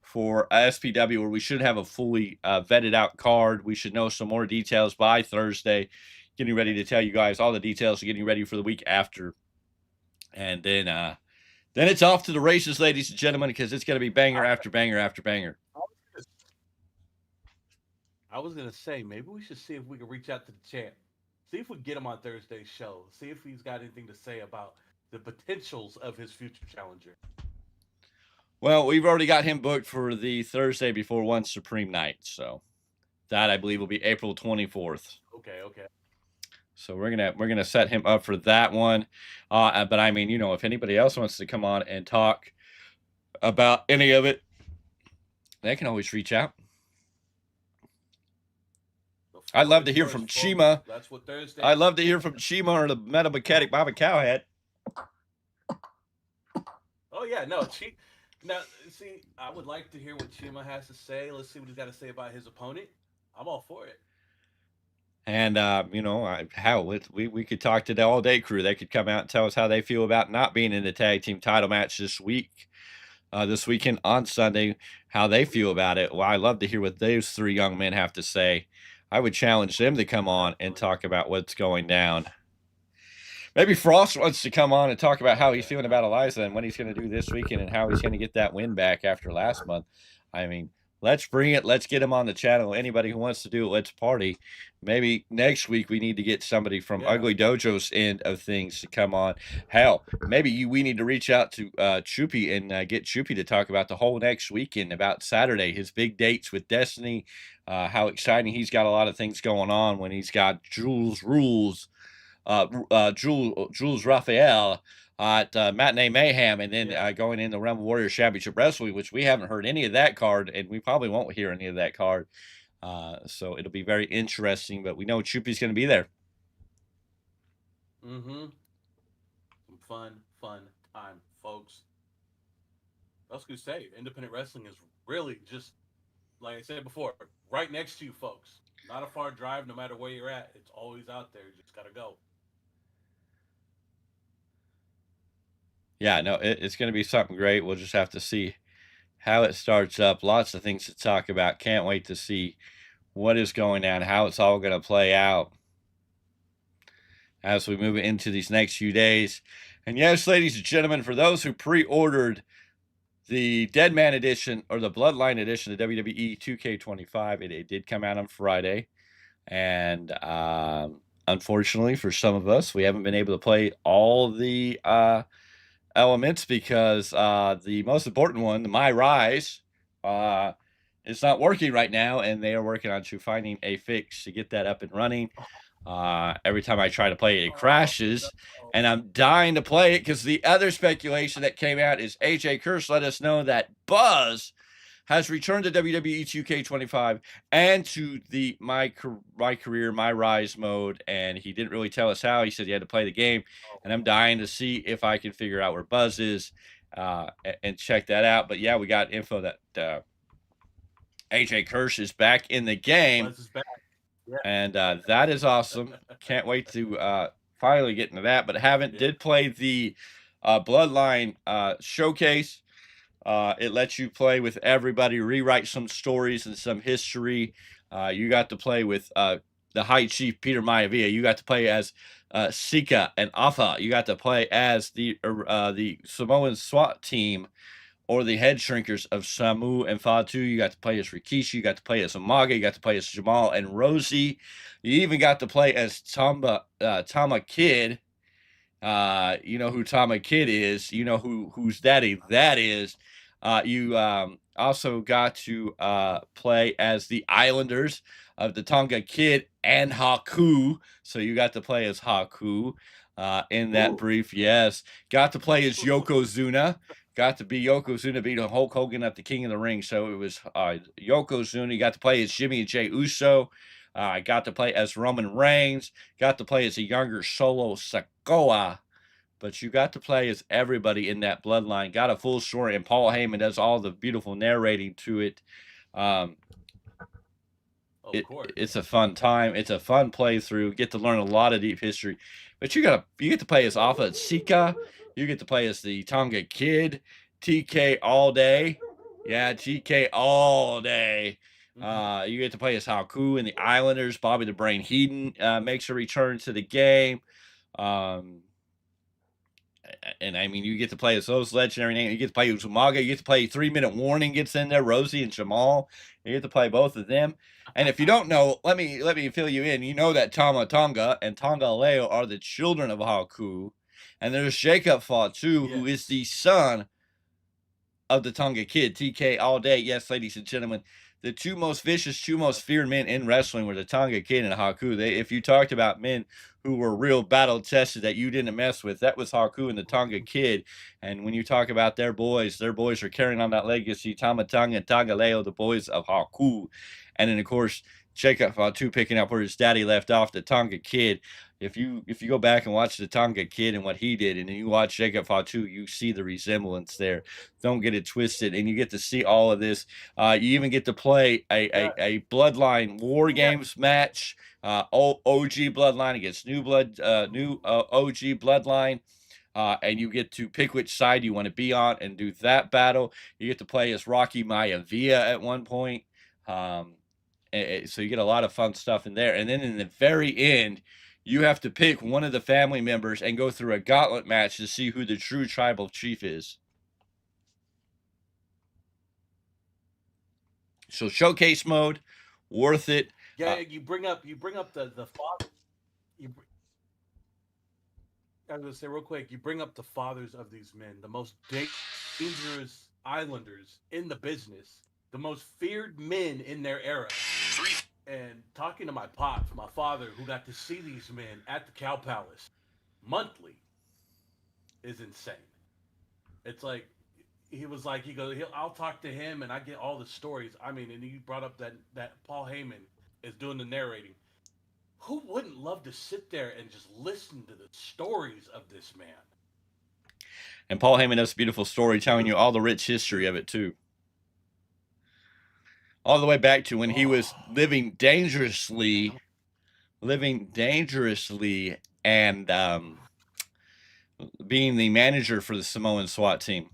for SPW, where we should have a fully vetted out card. We should know some more details by Thursday. Getting ready to tell you guys all the details, getting ready for the week after, and then it's off to the races, ladies and gentlemen, because it's going to be banger after banger after banger. I was going to say, maybe we should see if we can reach out to the champ. See if we get him on Thursday's show. See if he's got anything to say about the potentials of his future challenger. Well, we've already got him booked for the Thursday before One Supreme Night. So that, I believe, will be April 24th. Okay. So we're gonna set him up for that one. But I mean, if anybody else wants to come on and talk about any of it, they can always reach out. I'd love to hear from Chima. That's what Thursday. I'd love to hear from Chima or the Metal Mechanic Baba Cowhead. Oh yeah, no. Now, see, I would like to hear what Chima has to say. Let's see what he's got to say about his opponent. I'm all for it. And, we could talk to the All Day Crew. They could come out and tell us how they feel about not being in the tag team title match this weekend on Sunday, how they feel about it. Well, I love to hear what those three young men have to say. I would challenge them to come on and talk about what's going down. Maybe Frost wants to come on and talk about how he's feeling about Eliza and what he's going to do this weekend and how he's going to get that win back after last month. I mean, let's bring it. Let's get him on the channel. Anybody who wants to do it, let's party. Maybe next week we need to get somebody from Ugly Dojo's end of things to come on. Hell, maybe we need to reach out to Chupi and get Chupi to talk about the whole next weekend, about Saturday, his big dates with Destiny, how exciting. He's got a lot of things going on when he's got Jules Raphael at Matinee Mayhem, and then going in the Realm of Warriors Championship Wrestling, which we haven't heard any of that card, and we probably won't hear any of that card. So it'll be very interesting, but we know Chupi's going to be there. Some fun time, folks. I was going to say, independent wrestling is really just, like I said before, right next to you, folks. Not a far drive, no matter where you're at. It's always out there. You just got to go. Yeah, no, it's going to be something great. We'll just have to see how it starts up. Lots of things to talk about. Can't wait to see what is going on, how it's all going to play out as we move into these next few days. And yes, ladies and gentlemen, for those who pre-ordered the Deadman edition or the Bloodline edition of WWE 2K25, it did come out on Friday. And unfortunately for some of us, we haven't been able to play all the elements because the most important one, the My Rise, is not working right now, and they are working on finding a fix to get that up and running. Every time I try to play it, it crashes, and I'm dying to play it because the other speculation that came out is AJ Curse let us know that Buzz has returned to WWE 2K25 and to the My Career, My Rise mode, and he didn't really tell us how. He said he had to play the game, and I'm dying to see if I can figure out where Buzz is and check that out. But yeah, we got info that AJ Curse is back in the game. Buzz is back. Yeah. And that is awesome. Can't wait to finally get into that. But did play the Bloodline showcase. It lets you play with everybody, rewrite some stories and some history. You got to play with the High Chief Peter Maivia. You got to play as Sika and Afa. You got to play as the Samoan SWAT team or the head shrinkers of Samu and Fatu. You got to play as Rikishi. You got to play as Umaga. You got to play as Jamal and Rosie. You even got to play as Tama Kid. You know who Tama Kid is. You know whose daddy that is. You also got to play as the Islanders of the Tonga Kid and Haku. So you got to play as Haku in that brief. Yes. Got to play as Yokozuna. Got to be Yokozuna beat Hulk Hogan at the King of the Ring. So it was Yokozuna. You got to play as Jimmy and Jay Uso. I got to play as Roman Reigns. Got to play as a younger Solo Sikoa. But you got to play as everybody in that bloodline. Got a full story, and Paul Heyman does all the beautiful narrating to it. It's a fun time. It's a fun playthrough. Get to learn a lot of deep history. But you get to play as Alpha and Sika. You get to play as the Tonga Kid, TK all day. Yeah, TK all day. You get to play as Haku and the Islanders. Bobby the Brain Heenan makes a return to the game. And I mean, you get to play as those legendary names. You get to play Uzumaga. You get to play 3 Minute Warning gets in there. Rosie and Jamal. You get to play both of them. And if you don't know, let me fill you in. You know that Tama Tonga and Tonga Leo are the children of Haku. And there's Jacob Fatu, who is the son of the Tonga Kid. TK all day. Yes, ladies and gentlemen. The two most vicious, two most feared men in wrestling were the Tonga Kid and Haku. If you talked about men who were real battle tested that you didn't mess with, that was Haku and the Tonga Kid. And when you talk about their boys are carrying on that legacy. Tama Tonga and Tonga Leo, the boys of Haku. And then, of course, Jacob Fatu picking up where his daddy left off, the Tonga Kid. If you go back and watch the Tonga Kid and what he did, and then you watch Jacob Fatu, you see the resemblance there. Don't get it twisted, and you get to see all of this. You even get to play a Bloodline War Games match, OG Bloodline against new OG Bloodline. And you get to pick which side you want to be on and do that battle. You get to play as Rocky Maivia at one point. So you get a lot of fun stuff in there. And then in the very end, you have to pick one of the family members and go through a gauntlet match to see who the true tribal chief is. So showcase mode, worth it. Yeah, you bring up the father. I was gonna say real quick, you bring up the fathers of these men, the most dangerous Islanders in the business, the most feared men in their era. And talking to my father, who got to see these men at the Cow Palace monthly, is insane. It's like I'll talk to him and I get all the stories. I mean, and you brought up that Paul Heyman is doing the narrating. Who wouldn't love to sit there and just listen to the stories of this man? And Paul Heyman does a beautiful story telling you all the rich history of it too. All the way back to when he was living dangerously and being the manager for the Samoan SWAT team.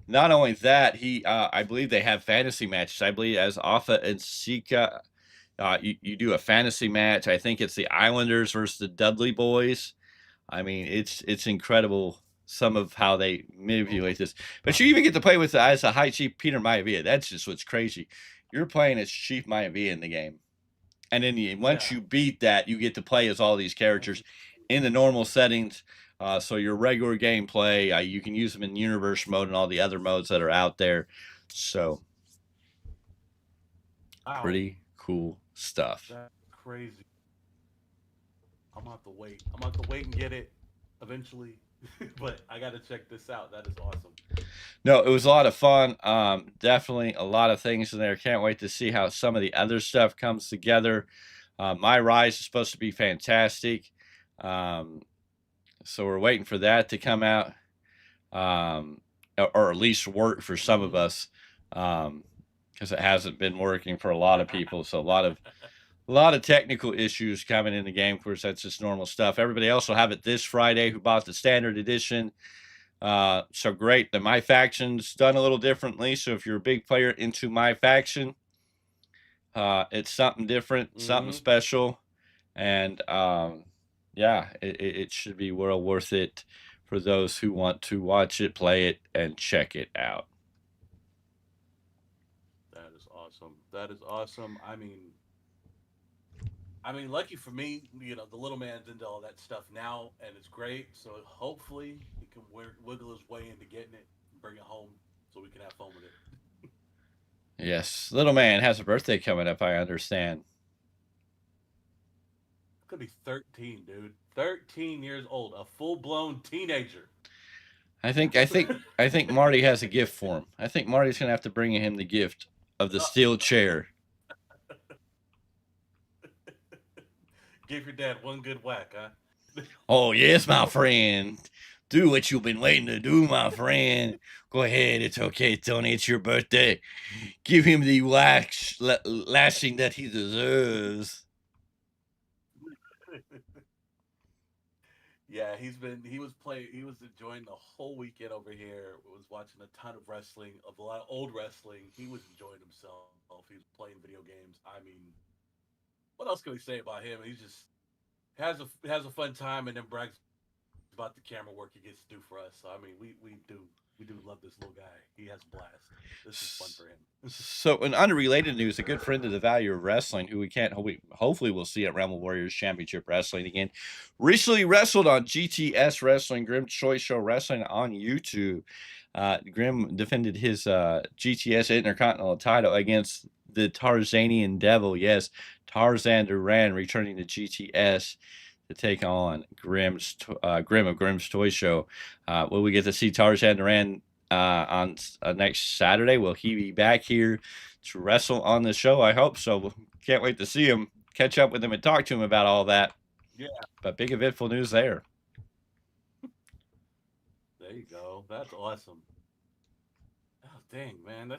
Not only that, I believe they have fantasy matches. I believe as Alpha and Sika, you do a fantasy match. I think it's the Islanders versus the Dudley Boys. I mean, it's incredible some of how they manipulate this. But you even get to play with as a High Chief Peter Maivia. That's just what's crazy. You're playing as Chief Maivia in the game. And then once you beat that, you get to play as all these characters in the normal settings. So your regular gameplay, you can use them in universe mode and all the other modes that are out there. So pretty cool stuff. That's crazy. I'm gonna have to wait. I'm gonna have to wait and get it eventually. But I got to check this out. That is awesome. No, it was a lot of fun. Definitely a lot of things in there. Can't wait to see how some of the other stuff comes together. My Rise is supposed to be fantastic. So we're waiting for that to come out. Or at least work for some of us. Because it hasn't been working for a lot of people. So a lot of technical issues coming in the game. Of course, that's just normal stuff. Everybody else will have it this Friday who bought the standard edition. So great. The My Faction's done a little differently. So if you're a big player into My Faction, it's something different, something special. And yeah, it should be well worth it for those who want to watch it, play it, and check it out. That is awesome. That is awesome. I mean, lucky for me, the little man's into all that stuff now, and it's great. So hopefully he can wiggle his way into getting it and bring it home, so we can have fun with it. Yes, little man has a birthday coming up, I understand. Could be 13, dude. 13 years old, a full-blown teenager. I think Marty has a gift for him. I think Marty's gonna have to bring him the gift of the steel chair. Give your dad one good whack, huh? Oh yes, my friend. Do what you've been waiting to do, my friend. Go ahead, it's okay, Tony. It's your birthday. Give him the lashing that he deserves. Yeah, he was enjoying the whole weekend over here. Was watching a ton of wrestling, a lot of old wrestling. He was enjoying himself. He was playing video games. I mean, what else can we say about him? He just has a fun time and then brags about the camera work he gets to do for us. So I mean, we do love this little guy. He has a blast. This is fun for him. So, in unrelated news, a good friend of the Value of Wrestling, who hopefully we'll see at Realm of Warriors Championship Wrestling again, recently wrestled on GTS Wrestling, Grimm's Choice Show Wrestling on YouTube. Grimm defended his GTS Intercontinental title against the Tarzanian Devil. Yes, Tarzan Duran returning to GTS to take on Grimm of Grimm's Toy Show. Will we get to see Tarzan Duran on next Saturday? Will he be back here to wrestle on the show? I hope so. Can't wait to see him, catch up with him, and talk to him about all that. Yeah. But big eventful news there. There you go. That's awesome. Oh, dang, man.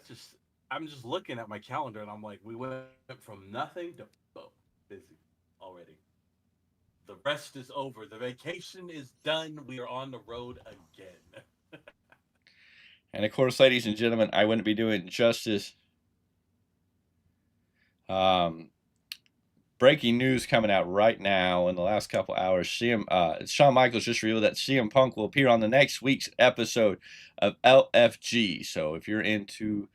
I'm just looking at my calendar and I'm like, we went from nothing to busy already. The rest is over. The vacation is done. We are on the road again. And of course, ladies and gentlemen, I wouldn't be doing justice. Breaking news coming out right now in the last couple hours. Shawn Michaels just revealed that CM Punk will appear on the next week's episode of LFG. So if you're into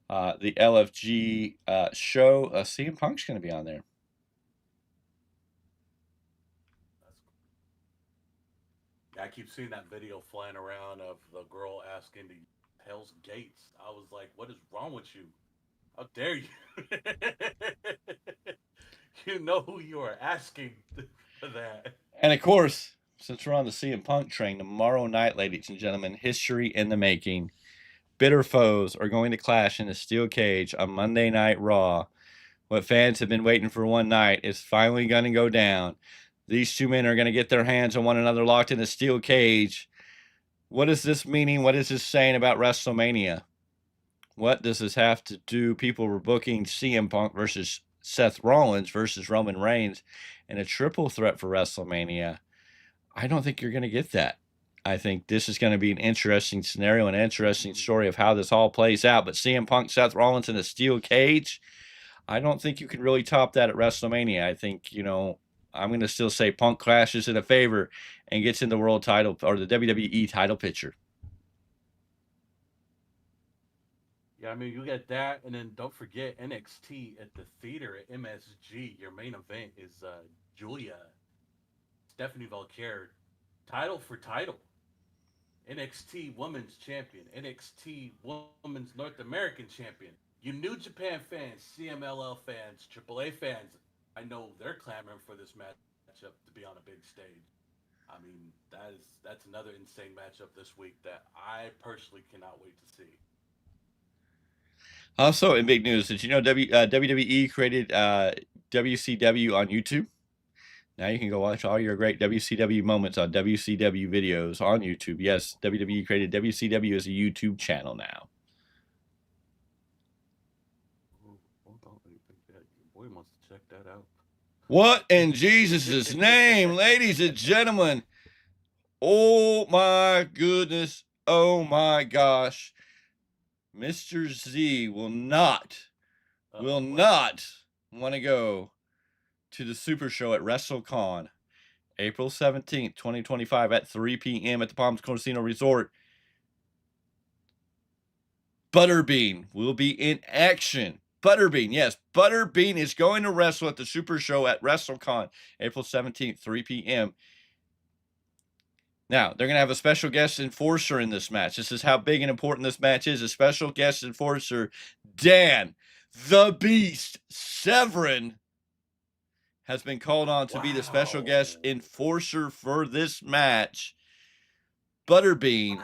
the LFG show, CM Punk's going to be on there. I keep seeing that video flying around of the girl asking to Hell's Gates. I was like, what is wrong with you? How dare you? You know who you are asking for that. And of course, since we're on the CM Punk train, tomorrow night, ladies and gentlemen, history in the making. Bitter foes are going to clash in a steel cage on Monday Night Raw. What fans have been waiting for one night is finally going to go down. These two men are going to get their hands on one another locked in a steel cage. What is this meaning? What is this saying about WrestleMania? What does this have to do? People were booking CM Punk versus Seth Rollins versus Roman Reigns in a triple threat for WrestleMania. I don't think you're going to get that. I think this is going to be an interesting scenario, an interesting story of how this all plays out. But CM Punk, Seth Rollins in a steel cage, I don't think you can really top that at WrestleMania. I think, I'm going to still say Punk crashes in a favor and gets in the world title or the WWE title picture. Yeah, I mean, you got that, and then don't forget NXT at the theater at MSG. Your main event is Julia, Stephanie Valkyrie, title for title. NXT Women's Champion, NXT Women's North American Champion. You New Japan fans, CMLL fans, AAA fans, I know they're clamoring for this matchup to be on a big stage. I mean, that's another insane matchup this week that I personally cannot wait to see. Also, in big news, did you know WWE created WCW on YouTube? Now you can go watch all your great WCW moments on WCW videos on YouTube. Yes, WWE created WCW as a YouTube channel now. Boy wants to check that out. What in Jesus' name, ladies and gentlemen? Oh my goodness. Oh my gosh. Mr. Z will not want to go to the Super Show at WrestleCon, April 17th, 2025 at 3 p.m. at the Palms Casino Resort. Butterbean will be in action. Butterbean, yes, Butterbean is going to wrestle at the Super Show at WrestleCon, April 17th, 3 p.m. Now, they're going to have a special guest enforcer in this match. This is how big and important this match is. A special guest enforcer, Dan the Beast Severin, has been called on to be the special guest enforcer for this match. Butterbean,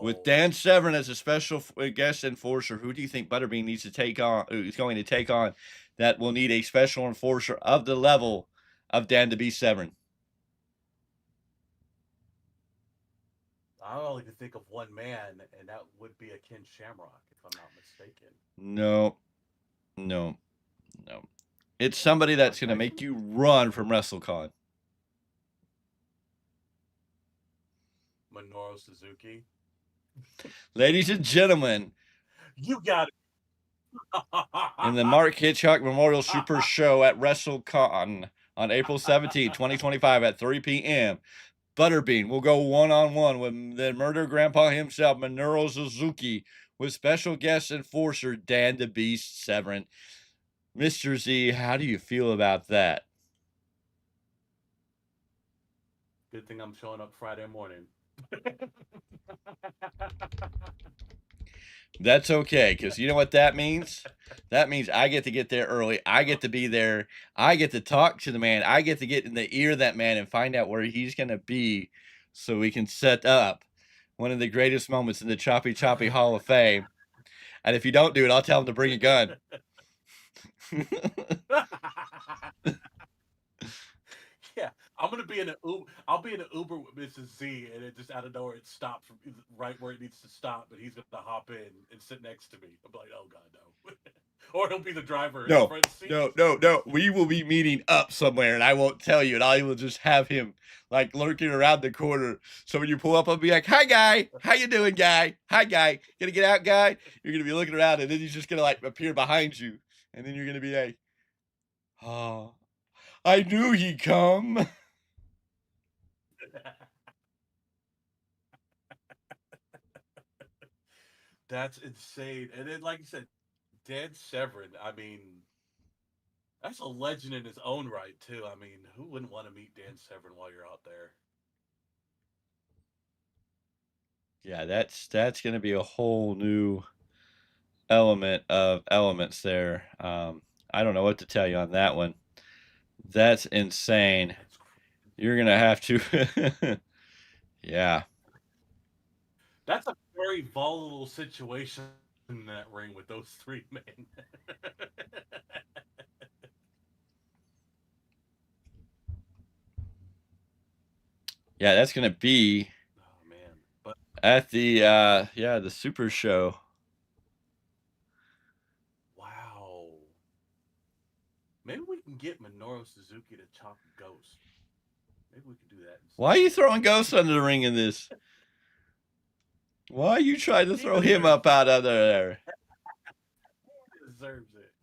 with Dan Severin as a special guest enforcer, who do you think Butterbean needs to take on? Who's going to take on that will need a special enforcer of the level of Dan the Beast Severin? I only can think of one man, and that would be a Ken Shamrock, if I'm not mistaken. No. It's somebody that's going to make you run from WrestleCon. Minoru Suzuki. Ladies and gentlemen, you got it. In the Mark Hitchcock Memorial Super Show at WrestleCon on April 17, 2025 at 3 p.m., Butterbean will go one-on-one with the murder grandpa himself, Minoru Suzuki, with special guest enforcer Dan the Beast Severin. Mr. Z, how do you feel about that? Good thing I'm showing up Friday morning. That's okay, because you know what that means? That means I get to get there early. I get to be there. I get to talk to the man. I get to get in the ear of that man and find out where he's going to be so we can set up one of the greatest moments in the Choppy Choppy Hall of Fame. And if you don't do it, I'll tell him to bring a gun. Yeah, I'm gonna be in an Uber. I'll be in an Uber with Mrs. Z, and it just out of nowhere it stops right where it needs to stop, but he's gonna hop in and sit next to me. I'm like, oh god, no. Or he'll be the driver. In the front seat. No. We will be meeting up somewhere, and I won't tell you, and I will just have him like lurking around the corner. So when you pull up, I'll be like, "Hi, guy. How you doing, guy? Hi, guy. Gonna get out, guy?" You're gonna be looking around, and then he's just gonna like appear behind you, and then you're gonna be like, "Oh, I knew he'd come." That's insane. And then, like you said, Dan Severin, I mean, that's a legend in his own right, too. I mean, who wouldn't want to meet Dan Severin while you're out there? Yeah, that's going to be a whole new element of elements there. I don't know what to tell you on that one. That's insane. You're going to have to... Yeah. That's a very volatile situation in that ring with those three men. Yeah, that's going to be at the the Super Show. Wow. Maybe we can get Minoru Suzuki to chop Ghost. Maybe we could do that. Why are you throwing Ghost under the ring in this? Why are you trying to throw him up out of there? He deserves it.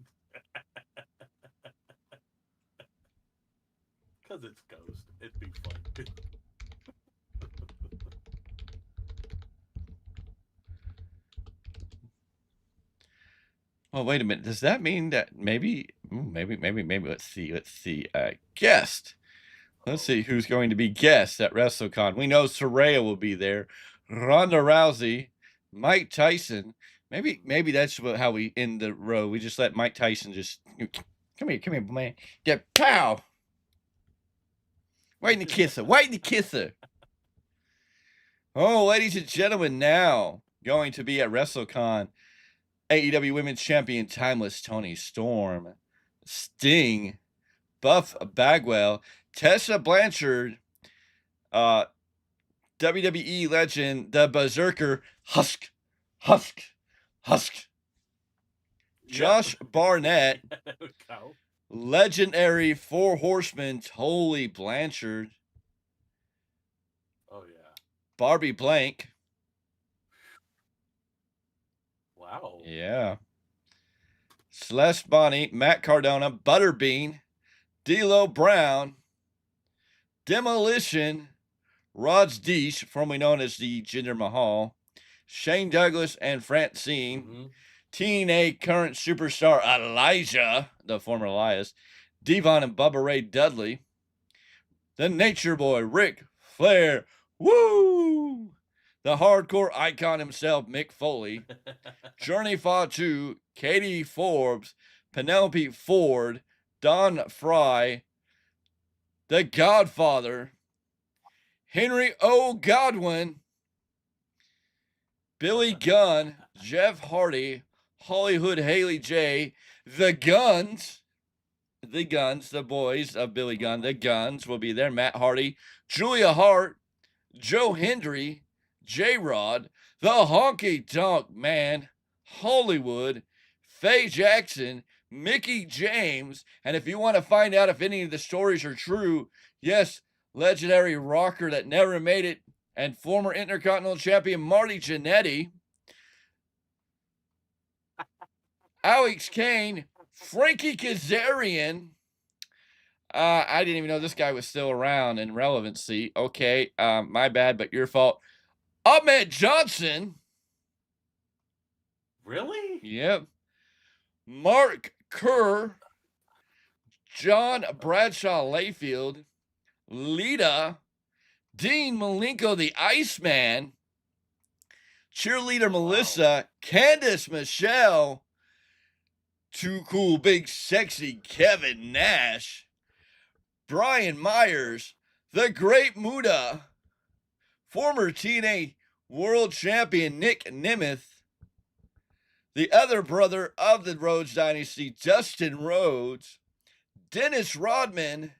Because it's Ghost. It'd be fun. Well, wait a minute. Does that mean that maybe, let's see, guest. Let's see who's going to be guest at WrestleCon. We know Saraya will be there. Ronda Rousey, Mike Tyson. Maybe that's how we end the row. We just let Mike Tyson just come here, man. Get pow. Waiting to kiss her. Oh, ladies and gentlemen, now going to be at WrestleCon, AEW Women's Champion Timeless Toni Storm, Sting, Buff Bagwell, Tessa Blanchard, WWE legend, the Berserker, Husk. Josh Barnett, legendary Four Horsemen, Tully Blanchard. Oh, yeah. Barbie Blank, Wow. Yeah. Celeste Bonnie, Matt Cardona, Butterbean, D'Lo Brown, Demolition, Rods Deesh, formerly known as the Jinder Mahal, Shane Douglas, and Francine. TNA current superstar Elijah, the former Elias, Devon and Bubba Ray Dudley, the Nature Boy Ric Flair, woo! The hardcore icon himself, Mick Foley, Journey Fatu, Katie Forbes, Penelope Ford, Don Fry, The Godfather, Henry O. Godwin, Billy Gunn, Jeff Hardy, Hollywood Haley J, The Guns, the boys of Billy Gunn, The Guns will be there. Matt Hardy, Julia Hart, Joe Hendry, J-Rod, The Honky Tonk Man, Hollywood, Faye Jackson, Mickey James, and if you want to find out if any of the stories are true, yes, legendary rocker that never made it and former Intercontinental Champion Marty Jannetty, Alex Kane, Frankie Kazarian. I didn't even know this guy was still around in relevancy. Okay, my bad, but your fault. Ahmed Johnson. Really? Yep. Mark Kerr, John Bradshaw Layfield, Lita, Dean Malenko the Iceman, cheerleader Melissa, Candice Michelle, Too Cool Big Sexy Kevin Nash, Brian Myers, the Great Muda, former TNA World Champion Nick Nemeth, the other brother of the Rhodes Dynasty, Dustin Rhodes, Dennis Rodman,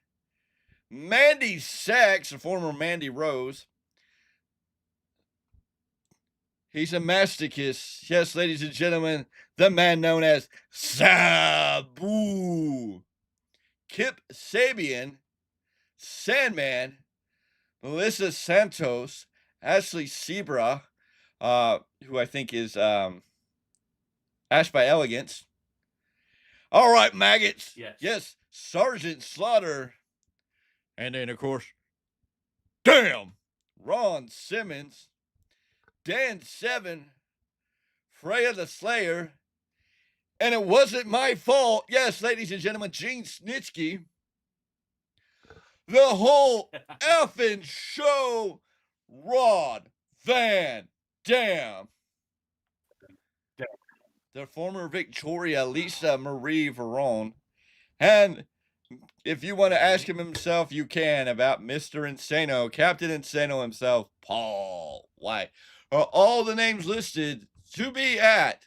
Mandy Sachs, the former Mandy Rose. He's a masochist. Yes, ladies and gentlemen, the man known as Sabu. Kip Sabian, Sandman, Melissa Santos, Ashley Sebra, who I think is Ash by Elegance. All right, maggots. Yes, Sergeant Slaughter. And then, of course, damn, Ron Simmons, Dan Seven, Freya the Slayer, and it wasn't my fault. Yes, ladies and gentlemen, Gene Snitsky. The whole effing show, Rod Van Dam. The former Victoria Lisa Marie Veron. And if you want to ask him himself, you can about Mr. Insano, Captain Insano himself, Paul White. Are all the names listed to be at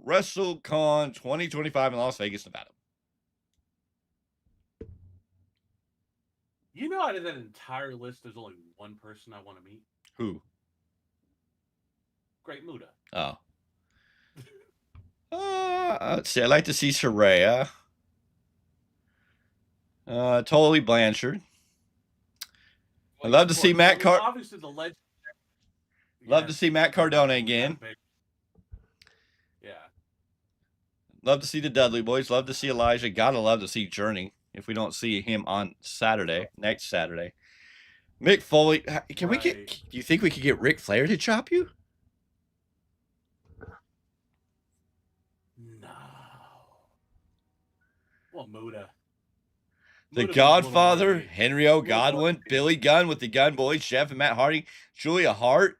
WrestleCon 2025 in Las Vegas, Nevada. You know, out of that entire list, there's only one person I want to meet. Who? Great Muda. Oh. Let's see. I'd like to see Saraya. Totally Blanchard. I'd love to see Matt Obviously, the legend. Love to see Matt Cardona again. Yeah. Love to see the Dudley Boys. Love to see Elijah. Gotta love to see Journey. If we don't see him on Saturday, next Saturday. Mick Foley. Can we get? Do you think we could get Ric Flair to chop you? No. Well, Muda. The Godfather, Henry O. Godwin, Billy Gunn with the Gun Boys, Jeff and Matt Hardy, Julia Hart.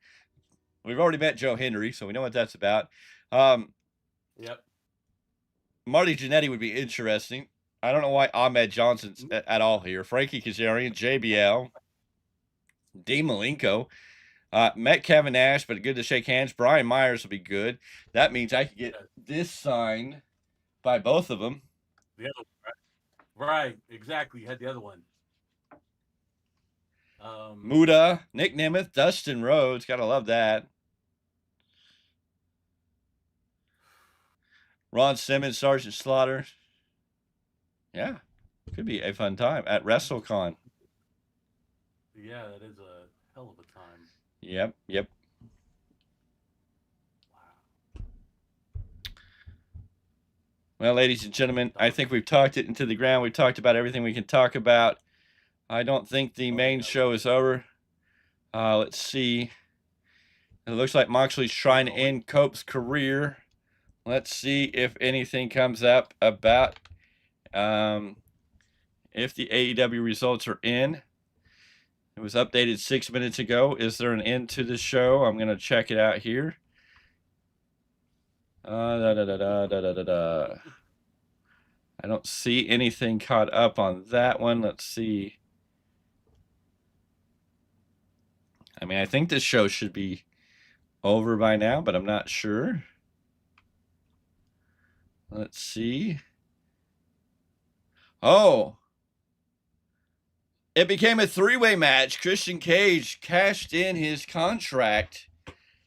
We've already met Joe Hendry, so we know what that's about. Yep. Marty Jannetty would be interesting. I don't know why Ahmed Johnson's at all here. Frankie Kazarian, JBL, Dean Malenko, met Kevin Nash, but good to shake hands. Brian Myers will be good. That means I could get this signed by both of them. The other one, right, exactly. You had the other one. Muda, Nick Nemeth, Dustin Rhodes. Gotta love that. Ron Simmons, Sergeant Slaughter. Yeah, could be a fun time at WrestleCon. Yeah, that is a hell of a time. Yep. Wow. Well, ladies and gentlemen, I think we've talked it into the ground. We've talked about everything we can talk about. I don't think the main show is over. Let's see. It looks like Moxley's trying to end Cope's career. Let's see if anything comes up about if the AEW results are in. It was updated 6 minutes ago. Is there an end to the show? I'm going to check it out here. I don't see anything caught up on that one. Let's see. I mean, I think this show should be over by now, but I'm not sure. Let's see. Oh. It became a three-way match. Christian Cage cashed in his contract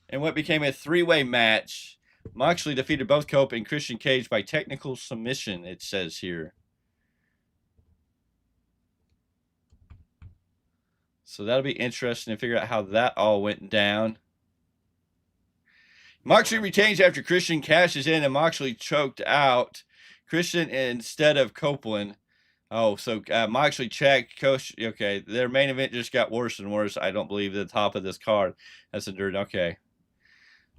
in what became a three-way match. Moxley defeated both Cope and Christian Cage by technical submission, it says here. So that'll be interesting to figure out how that all went down. Moxley retains after Christian cashes in and Moxley choked out Christian instead of Copeland. Oh, so Moxley checked. Coach, okay, their main event just got worse and worse. I don't believe the top of this card. That's endured. Okay.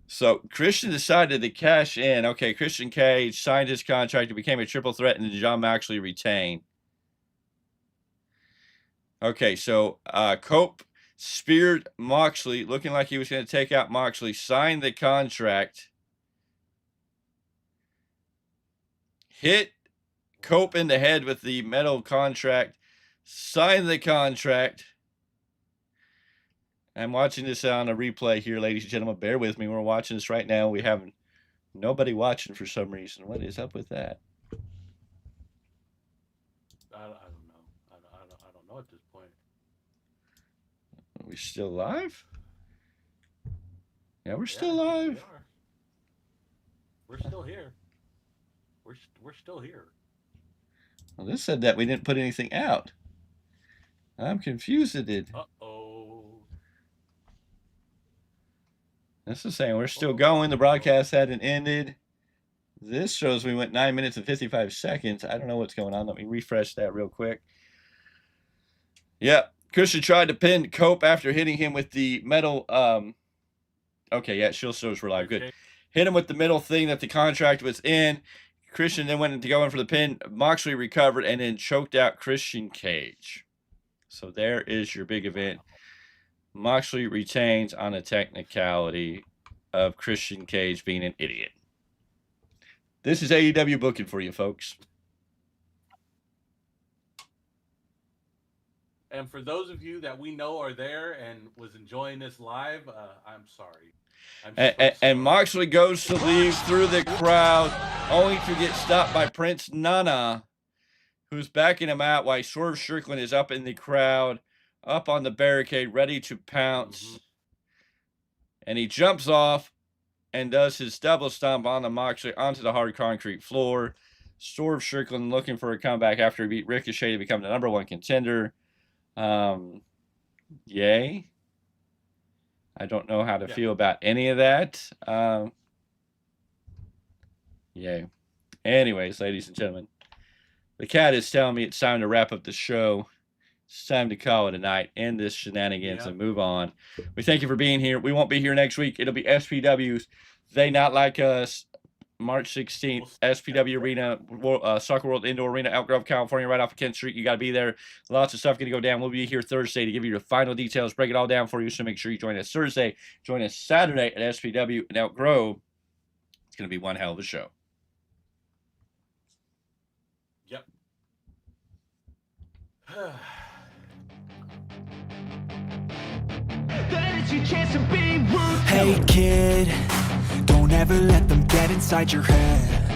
So Christian decided to cash in. Okay, Christian Cage signed his contract. It became a triple threat, and John Moxley retained. Okay, so Cope speared Moxley, looking like he was going to take out Moxley, signed the contract, hit Cope in the head with the metal contract, signed the contract. I'm watching this on a replay here, ladies and gentlemen. Bear with me. We're watching this right now. We have nobody watching for some reason. What is up with that? I don't know. I don't know at this point. Are we still live? Yeah, we're still live. We're still here. We're still here. Well, this said that we didn't put anything out. I'm confused. It did. Uh-oh. This is saying we're still going. The broadcast hadn't ended. This shows we went 9 minutes and 55 seconds. I don't know what's going on. Let me refresh that real quick. Yep. Christian tried to pin Cope after hitting him with the metal. Okay, yeah, shield shows were live. Good. Hit him with the metal thing that the contract was in. Christian then went to go in for the pin. Moxley recovered and then choked out Christian Cage. So there is your big event. Moxley retains on a technicality of Christian Cage being an idiot. This is AEW booking for you, folks. And for those of you that we know are there and was enjoying this live, I'm sorry. And Moxley goes to leave through the crowd, only to get stopped by Prince Nana, who's backing him out while Swerve Strickland is up in the crowd, up on the barricade, ready to pounce. Mm-hmm. And he jumps off and does his double stomp on the Moxley onto the hard concrete floor. Swerve Strickland looking for a comeback after he beat Ricochet to become the #1 contender. Yay. I don't know how to feel about any of that. Yay. Anyways, ladies and gentlemen, the cat is telling me it's time to wrap up the show. It's time to call it a night, end this shenanigans, and move on. We thank you for being here. We won't be here next week. It'll be SPW's They Not Like Us, March 16th, SPW Arena, Soccer World Indoor Arena, Elk Grove, California, right off of Kent Street. You got to be there. Lots of stuff going to go down. We'll be here Thursday to give you the final details, break it all down for you. So make sure you join us Thursday. Join us Saturday at SPW in Elk Grove. It's going to be one hell of a show. Yep. Hey kid, don't ever let them get inside your head.